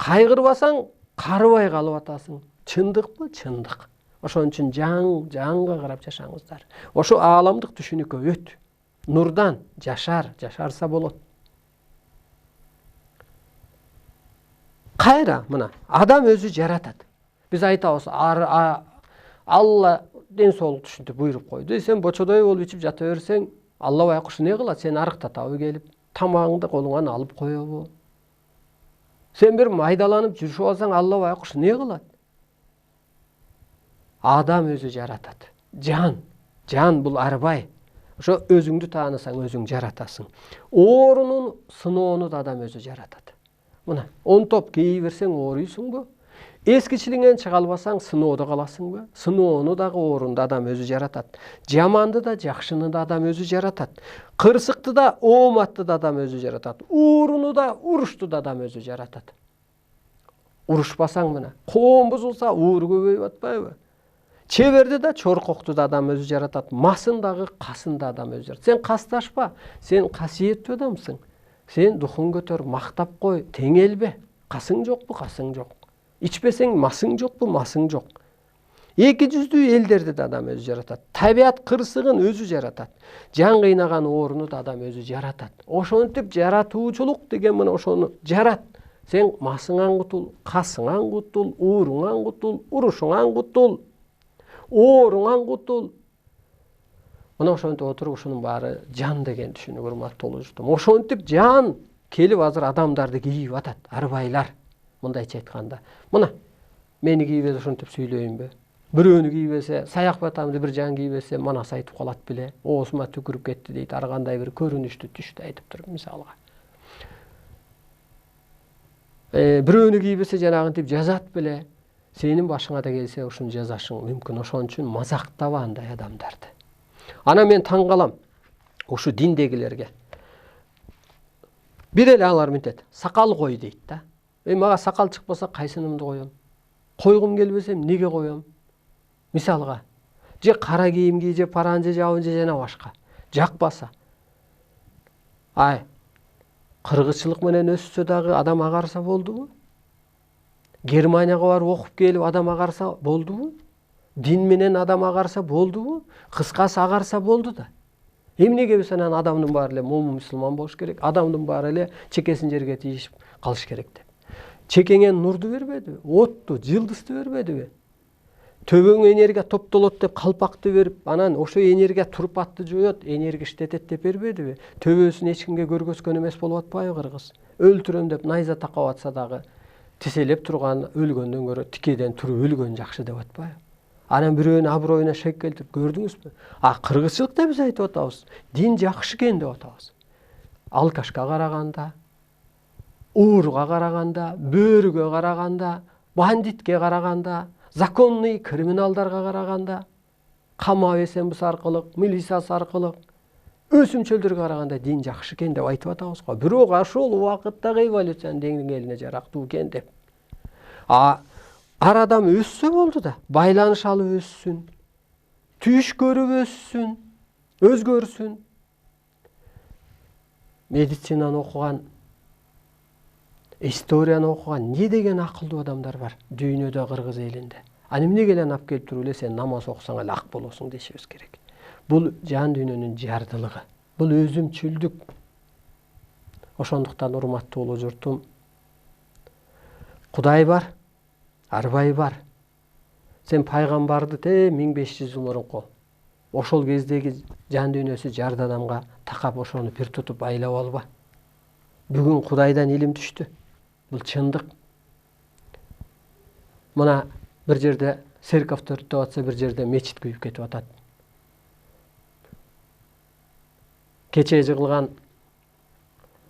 Кайгырбасаң, карыбай калып атасың. Чындыкпы? Чындык. Ошон үчүн жанга карап жашаңыздар. Ошо ааламдык түшүнүккө өт. Нурдан жашарса болот. Кайра мына адам өзү жаратат. Биз айтабыз, Алла ден соолук түшүнтүп буйруп койду. Сен бочодой болуп ичип жата берсең, Алла байкуш не кылат? Сени арыктатабы келип, тамагыңды колуңан алып коёбу? Сен бир майдаланып жүрүшүп алсаң, Алла байкуш не кылат? Адам өзү жаратат. Жан бул арбай. Ошо өзүңдү таанысаң, өзүң жаратасың. Оорунун, сыноону да адам өзү жаратат. Мына, онтоп кий берсең ооруйсуңбу? Эскичилиңен чыга албасаң, сыноодо каласыңбы? Сыноону дагы оорунду адам өзү жаратат. Жаманды да, жакшыны да адам өзү жаратат. Кырсыкты да, ооматты да адам өзү жаратат. Ууруну да, урушту да адам өзү жаратат. Урушпасаң мына, коом бузулса, ууру көбөйүп атпайбы? Чеберди да, чоркокту да адам өзү жаратат. Масын дагы, касын да адам өзү жаратат. Сен касташпа, сен касиеттүү адамсың. Сен духун көтөр, мактап кой, теңелбе. Касың жокпу? Касың жок. Ичпесең, масың жокпу? Масың жок. Эки жүздүү элдерди да адам өзү жаратат. Табият кырсыгын өзү жаратат. Жан кыйнаган ооруну да адам өзү жаратат. Ошентип жаратуучулук деген мына ошону жарат. Сен масыңан кутул, касыңан кутул, ууруңан кутул, урушуңан кутул, ооруңан кутул. Мына ошентип отуруп ушунун баары жан деген түшүнүк, урматтуу журтум. Ошентип жан келип азыр адамдарды кийип атат, арбайлар. Мындайча айтканда, мына мени кийбесе ошентип сүйлөйүнбү? Бирөөнү кийбесе, саяк батамды бир жан кийбесе, манас айтып калат беле, оосума түкүрүп кетти дейт, ар кандай бир көрүнүштүү түштү айтып туруп мисалга. Бирөөнү кийбесе жанагынтип жазат беле, сенин башыңа да келсе ушуну жазашың мүмкүн. Ошон үчүн мазактаба андай адамдарды. Ана мен таң калам ушу диндегилерге. Бир эле алар мынтет, сакал кой дейт да. Мага сакал чыкпаса кайсынымды коем? Койгум келбесе эмнеге коем? Мисалга, же кара кийим ки, же паранжы жабын, же жана башка. Жакпаса. Кыргызчылык менен өссө дагы адам агарса болдубу? Германияга барып окуп келип адам агарса болдубу? Дин менен адам агарса болдубу? Кыскасы агарса болду да. Эмнеге биз анан адамдын баары эле момун мусулман болуш керек? Адамдын баары эле чекесин жерге тийишип калыш керек деп. Чекеңе нурду бербедиби? Отту, жылдызды бербедиби? Төбөңө энергия топтолот деп калпакты берип, анан ошо энергия турпатты жоёт, энергия иштетет деп бербедиби? Төбөсүн эч кимге көргөзгөн эмес болуп атпайбы кыргыз? Өлтүрөм деп найза такап атса дагы тиселеп турган өлгөндөн көрө тикеден туруп өлгөн жакшы деп атпайбы? Анан бирөөнү аброюна шек келтирип көрдүңүзбү? Кыргызчылыкта биз айтып атабыз, дин жакшы экен деп атабыз. Алкашка караганда, ууруга караганда, бөөрүгө караганда, бандитке караганда, законный криминалдарга караганда, кама СМБ аркылуу, милициясы аркылуу, өсүмчөлдөргө караганда дин жакшы экен деп айтып атабыз го. Бирок ошол убакыттагы эволюциянын деңгээлине жарактуу экен деп. Ар адам өссө болду да, байланыш алып өссүн, түш көрүп өссүн, өзгөрсүн. Медицинаны окуган, историяны окуган не деген акылдуу адамдар бар дүйнөдө, кыргыз элинде. Эмнеге эле алып келип туруп эле сен намаз окусаң эле ак болосуң дешибиз керек. Бул жан дүйнөнүн жардылыгы, бул өзүмчүлдүк. Ошондуктан урматтуу журтум, Кудай бар, арбай бар. Сен пайгамбарды 1500 жыл мурунку ошол кездеги жан дүйнөсү жарды адамга такап ошону бир тутуп байлап алба. Бүгүн Кудайдан илим түштү. Бул чындык. Мына бир жерде церковь төртүп атса, бир жерде мечит күйүп кетип атат. Кече жыгылган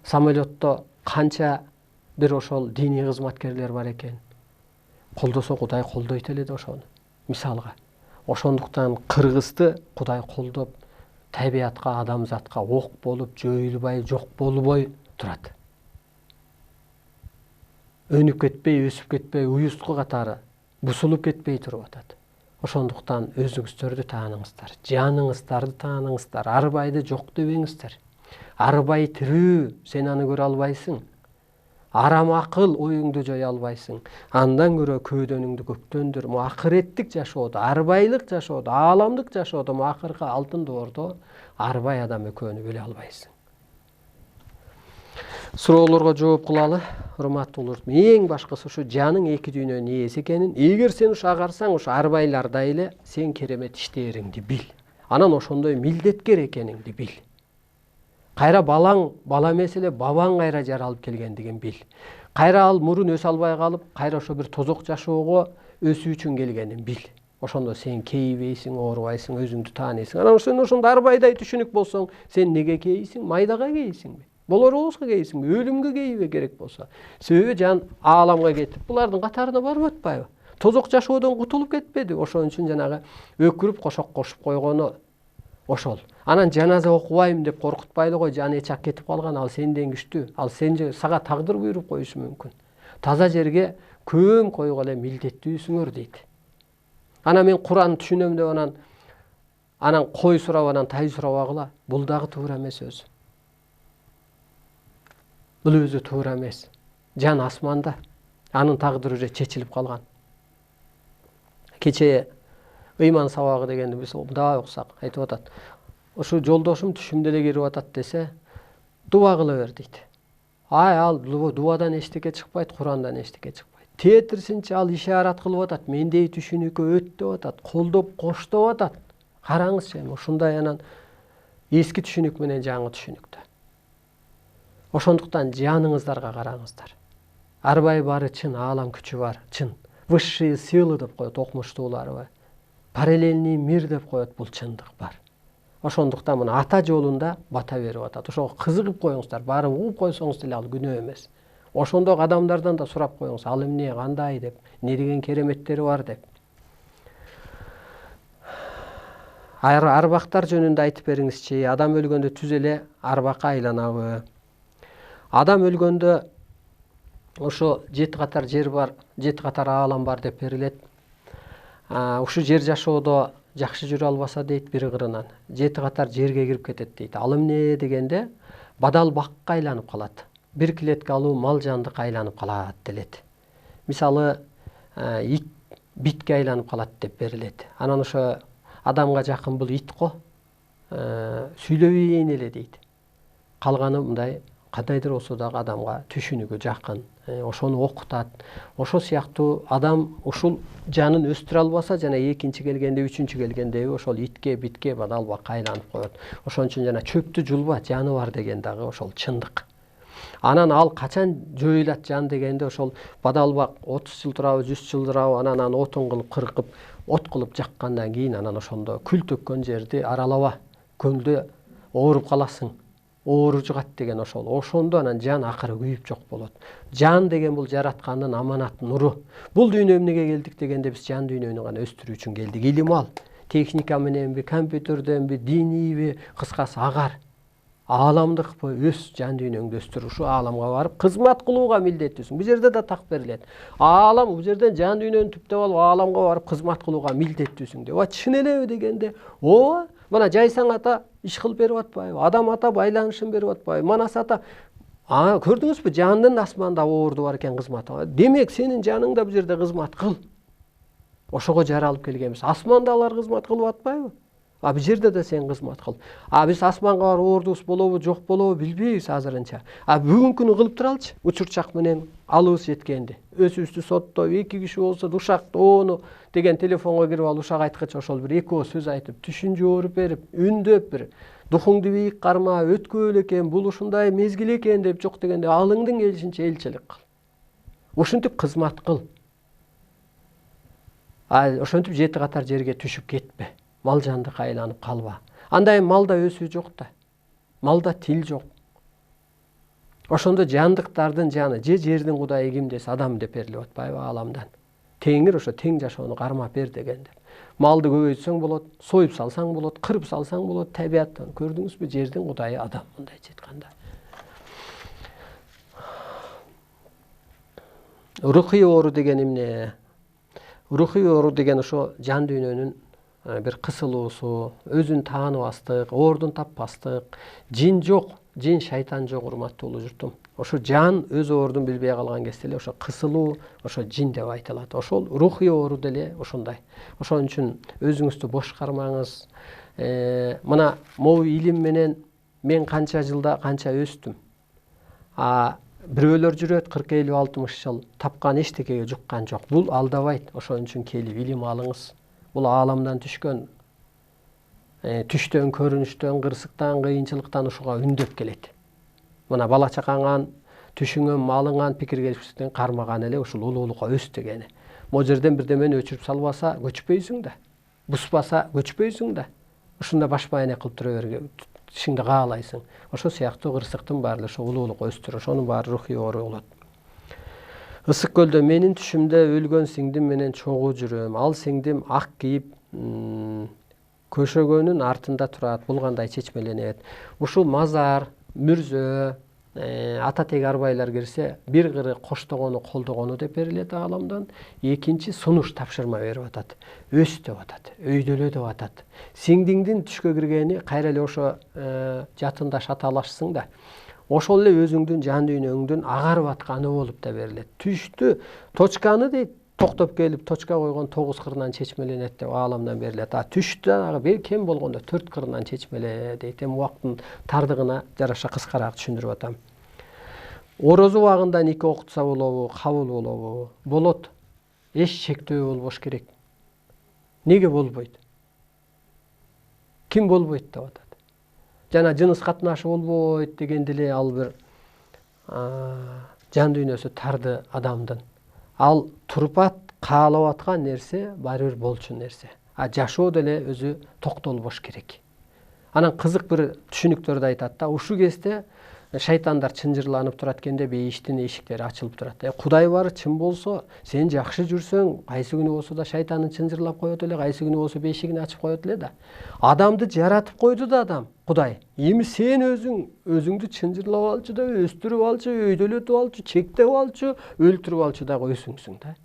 самолетто канча бир ошол диний кызматкерлер бар экен. Колдосо Кудай колдойт эле да ошону. Мисалга, ошондуктан кыргызды Кудай колдоп, табиятка, адамзатка ок болуп, жоюлбай, жок болбой турат. Өнүп кетпей, өсүп кетпей, уюстку катары бусулуп кетпей туруп атат. Ошондуктан өзүңүздөрдү тааныңыздар, жаныңыздарды тааныңыздар, арбайды жок дебеңиздер. Арбай тирүү, сен аны көрө албайсың. Арам акыл оюңду жоя албайсың. Андан көрө көөдөнүңдү көктөндүр. Мо акыреттик жашоодо, арбайлык жашоодо, ааламдык жашоодо, мо акыркы алтын доордо арбай адам экөөнү биле албайсың. Суроолорго жооп кылалы, урматтуу улут. Эң башкысы ушу жаның эки дүйнөнүн ээси экенин, эгер сен ушу агарсаң, ушу арбайлардай эле сен керемет иштээриңди бил. Анан ошондой милдеткер экениңди бил. Кайра балаң бала эмес эле бабаң кайра жаралып келгендигин бил. Кайра ал мурун өсө албай калып, кайра ошо бир тозок жашоого өсүү үчүн келгенин бил. Ошондо сен кейбейсиң, оорубайсың, өзүңдү тааныйсың. Анан сен ошондо арбайдай түшүнүк болсоң, сен неге кейисиң? Майдага кейисиңби? Болор болбоско кейисиңби? Өлүмгө кейиби керек болсо. Себеби жан ааламга кетип, булардын катарына барып атпайбы? Тозок жашоодон кутулуп кетпеди. Ошон үчүн жанагы өкүрүп кошок кошуп койгону ошол. Анан жаназа окубайм деп коркутпайлы кой, жаны эчак кетип калган, ал сенден күчтүү. Ал сага тагдыр буйруп коюшу мүмкүн. Таза жерге көөм койгола милдеттүүсүңөр дейт. Анан мен Куран түшүнөм деп анан кой сурап, анан тай сурабагыла. Бул дагы туура эмес өзү. Бул өзү туура эмес. Жан асманда. Анын тагдыры уже чечилип калган. Кечээ ыйман сабагы дегенди биз дагы окусак айтып атат. Ушу жолдошум түшүмдө эле кирип атат десе, дуба кыла бер дейт. Ал дубадан эчтеке чыкпайт, Курандан эчтеке чыкпайт. Тетирсинчи ал ишарат кылып атат, мендей түшүнүккө өт деп атат, колдоп коштоп атат. Караңызчы, ушундай анан эски түшүнүк менен жаңы түшүнүктө. Ошондуктан жаныңыздарга караңыздар. Арбай бары чын, аалам күчү бар, чын. Высшие силы деп коет окумуштуулары. Параллельный мир деп коет, бул чындык бар. Ошондуктан мына ата жолунда бата берип атат. Ошого кызыгып коюңуздар, баары угуп койсоңуз деле ал күнөө эмес. Ошондой адамдардан да сурап коюңуз, ал эмне, кандай деп, не деген кереметтери бар деп. Арбактар жөнүндө айтып бериңизчи. Адам өлгөндө түз эле арбакка айланабы? Адам өлгөндө ошо 7 катар жер бар, 7 катар аалам бар деп берилет. Ушу жер жашоодо жакшы жүрө албаса дейт бир кырынан, 7 катар жерге кирип кетет дейт. Ал эмне дегенде, бадал бакка айланып калат. Бир клетка алуу мал жандыкка айланып калат делет. Мисалы, ит битке айланып калат деп берилет. Анан ошо адамга жакын бул ит го, сүйлөбөйүн эле дейт. Калганы мындай кандайдыр болсо дагы адамга түшүнүгү жакын, ошону окутат. Ошо сыяктуу адам ушул жанын өстүрө албаса, жана экинчи келгенде, үчүнчү келгенде ошол итке, битке, бадал бакка айланып коет. Ошон үчүн жана чөптү жулба, жаны бар деген дагы ошол чындык. Анан ал качан жоюлат жан дегенде, ошол бадал бак 30 жыл турабы, 100 жыл турабы, анан отун кылып кыркып, от кылып жаккандан кийин анан ошондо күл төккөн жерди аралаба, көлдө ооруп каласың. Оору жугат деген ошол. Ошондо анан жан акыры күйүп жок болот. Жан деген бул жараткандын аманат нуру. Бул дүйнөгө эмнеге келдик дегенде, биз жан дүйнөнү гана өстүрүү үчүн келдик. Илим ал. Техника мененби, компьютерденби, диниби, кыскасы агар. Ааламдыкпы, өс жан дүйнөңдү өстүр. Ушу ааламга барып кызмат кылууга милдеттүүсүң. Бул жерде да так берилет. Аалам, бул жерден жан дүйнөнү түптөп алып, ааламга барып кызмат кылууга милдеттүүсүң деп. Чын элеби дегенде, мына Жайсаң ата иш кылып берип атпайбы? Адам ата байланышын берип атпайбы? Манас ата көрдүңүзбү? Жандын асманда оорду бар экен кызмат. Демек сенин жаныңда бул жерде кызмат кыл. Ошого жаралып келгенбиз. Асманда алар кызмат кылып атпайбы? Бул жерде да сен кызмат кыл. Биз асманга барып оордубуз болобу, жок болобу билбейбиз азырынча. Бүгүнкүнү кылып туралычы. Учурчак менен алыбыз жеткенди. Өзүбүздү соттоп, 2 киши болсо ушакты ону деген телефонго кирип алып ушак айткыча ошол бир экөө сөз айтып, түшүнчө өөрүп берип, үндөп бир духуңду бийик карма, өткөн экен, бул ушундай мезгил экен деп жок дегенде алыңдын келишинче элчилик кыл. Ушинтип кызмат кыл. Ошентип 7 катар жерге түшүп кетпе. Мал жандыкка айланып калба. Андай малда өсүү жок да. Малда тил жок. Ошондо жандыктардын жаны, жердин кудайы ким десе адам деп берилип атпайбы ааламдан. Теңир ошо тең жашоону кармап бер дегенде. Малды көбөйтсөң болот, союп салсаң болот, кырып салсаң болот, табияттан. Көрдүңүзбү, жердин кудайы адам мындайча айтканда. Рухий оору деген эмне? Рухий оору деген ошо жан дүйнөнүн бир кысылуусу, өзүн тааныбастык, ордун таппастык, жин жок, жин шайтан жок, урматтуу улуу журтум. Ошо жан өз ордун билбей калган кезде эле ошо кысылуу, ошо жин деп айтылат. Ошол рухий оору деле ошондой. Ошон үчүн өзүңүздү бошкармаңыз. Мына могу илим менен мен канча жылда канча өстүм. Бирөөлөр жүрөт 40-50-60 жыл тапкан эчтекеге жуккан жок. Бул алдабайт. Ошон үчүн келип илим алыңыз. Бул ааламдан түшкөн түштөн, көрүнүштөн, кырсыктан, кыйынчылыктан ушуга үндөп келет. Мына бала чакаңан, түшүңөн, малыңан, пикир келишиңден кармаган эле ушул улуулукка өс дегени. Могу жерден бирдемени өчүрүп салбаса, көчпөйсүң да. Буспаса, көчпөйсүң да. Ушунда баш байнек кылып тура берге, ишиңди каалайсың. Ошол сыяктуу кырсыктын баары ошо улуулук өстүрөр. Ошонун баары рухий оору болот. Ысык көлдө менин түшүмдө өлгөн сиңдим менен чогуу жүрөм. Ал сиңдим ак кийип, көшөгөнүн артында турат, булгандай чечмеленет. Ушул мазар, мүрзө, ата теги арбайлар кирсе, бир кыры коштогону, колдогону деп берилет ааламдан. Экинчи сунуш тапшырма берип атат. Өс деп атат, өйдөлө деп атат. Сиңдиңдин түшкө киргени кайра эле ошо жатында шаталашсың да. Ошол эле өзүңдүн жан дүйнөңдүн агарып атканы болуп да берилет. Түштү, точканы дейт, токтоп келип точка койгон 9 кырынан чечмеленет деп ааламдан берилет. Түштү дагы кем болгондо 4 кырынан чечмеле дейт. Эми убакыттын тардыгына жараша кыскараак түшүндүрүп атам. Орозу убагында нике окутса болобу, кабыл болобу? Болот. Эч чектөө болбош керек. Неге болбойт? Ким болбойт деп атат? Жана жыныс катнашы болбойт дегенде эле ал бир жан дүйнөсү тарды адамдын. Ал турпат каалап аткан нерсе баары бир болчу нерсе. Жашоо деле өзү токтолбош керек. Анан кызык бир түшүнүктөрдү айтат да, ушул кезде шайтандар чынжырланып турат экенде бейиштин эшиктери ачылып турат. Кудай бар чын болсо, сен жакшы жүрсөң, кайсы күнү болсо да шайтанын чынжырлап коет эле, кайсы күнү болсо бешигин ачып коет эле да. Адамды жаратып койду да адам, Кудай. Эми сен өзүңдү чынжырлап алчу да, өстүрүп алчу, өйдөлөтүп алчу, чектеп алчу, өлтүрүп алчу дагы өзүңсүң да.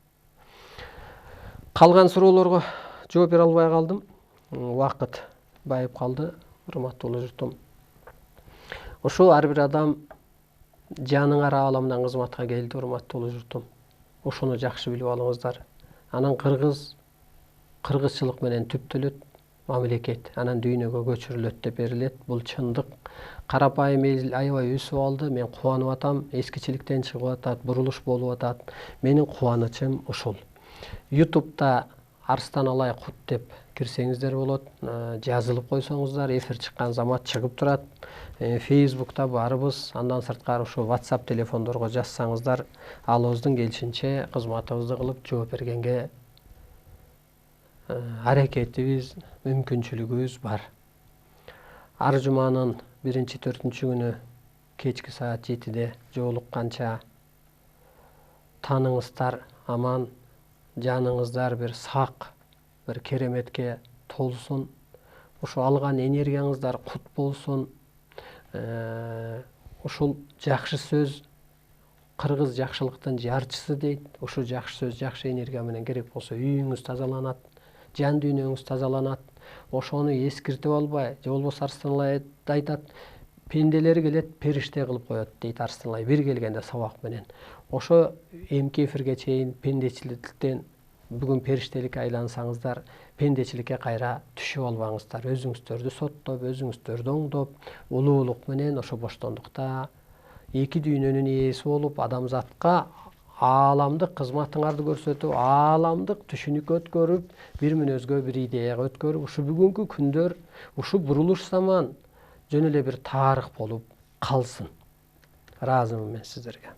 Калган суроолорго жооп бере албай калдым. Убакыт байып калды, урматтуу журтум. Ошо ар бир адам жаныңар ааламдан кызматка келди, урматтуу журтум. Ошону жакшы билип алыңыздар. Анан кыргызчылык менен түптөлөт мамлекет, анан дүйнөгө көчүрүлөт деп берилет. Бул чындык. Карапайым эл аябай өсүп алды. Мен кубанып атам. Эскичиликтен чыгып атат, бурулуш болуп атат. Менин кубанычым ушул. YouTube'да Арстан Алай Кут деп кирсеңиздер болот. Жазылып койсоңуздар, эфир чыккан замат чыгып турат. Facebook'та барыбыз, андан сырткары ушу WhatsApp телефондорго жазсаңыздар, алыбыздын келишинче кызматыбызды кылып жооп бергенге аракетибиз, мүмкүнчүлүгүбүз бар. Ар жуманын 1-4 күнү кечки саат 7-де жолукканча таныңыздар аман, жаныңыздар бир сак, бир кереметке толсун. Ушу алган энергияңыздар кут болсун. Ушул жакшы сөз кыргыз жакшылыктын жарчысы дейт. Ушул жакшы сөз, жакшы энергия менен керек болсо үйүңүз тазаланат, жан дүйнөңүз тазаланат. Ошону эскиртип албай, же болбосо Арстан Алай айтат, пенделер келет, периште кылып коет дейт Арстан Алай, бир келгенде сабак менен. Ошо эмки эфирге чейин пендечиликтен бүгүн периштеликке айлансаңыздар, пендечиликке кайра түшүп албаңыздар. Өзүңүздөрдү соттоп, өзүңүздөрдү оңдоп, улуулук менен ошо боштондукта эки дүйнөнүн ээси болуп, адамзатка ааламдык кызматыңарды көрсөтүп, ааламдык түшүнүк өткөрүп, бир мүнөзгө, бир идеяга өткөрүп, ушу бүгүнкү күндөр, ушу бурулуш заман жөн эле бир тарых болуп калсын. Ыраазымын мен сиздерге.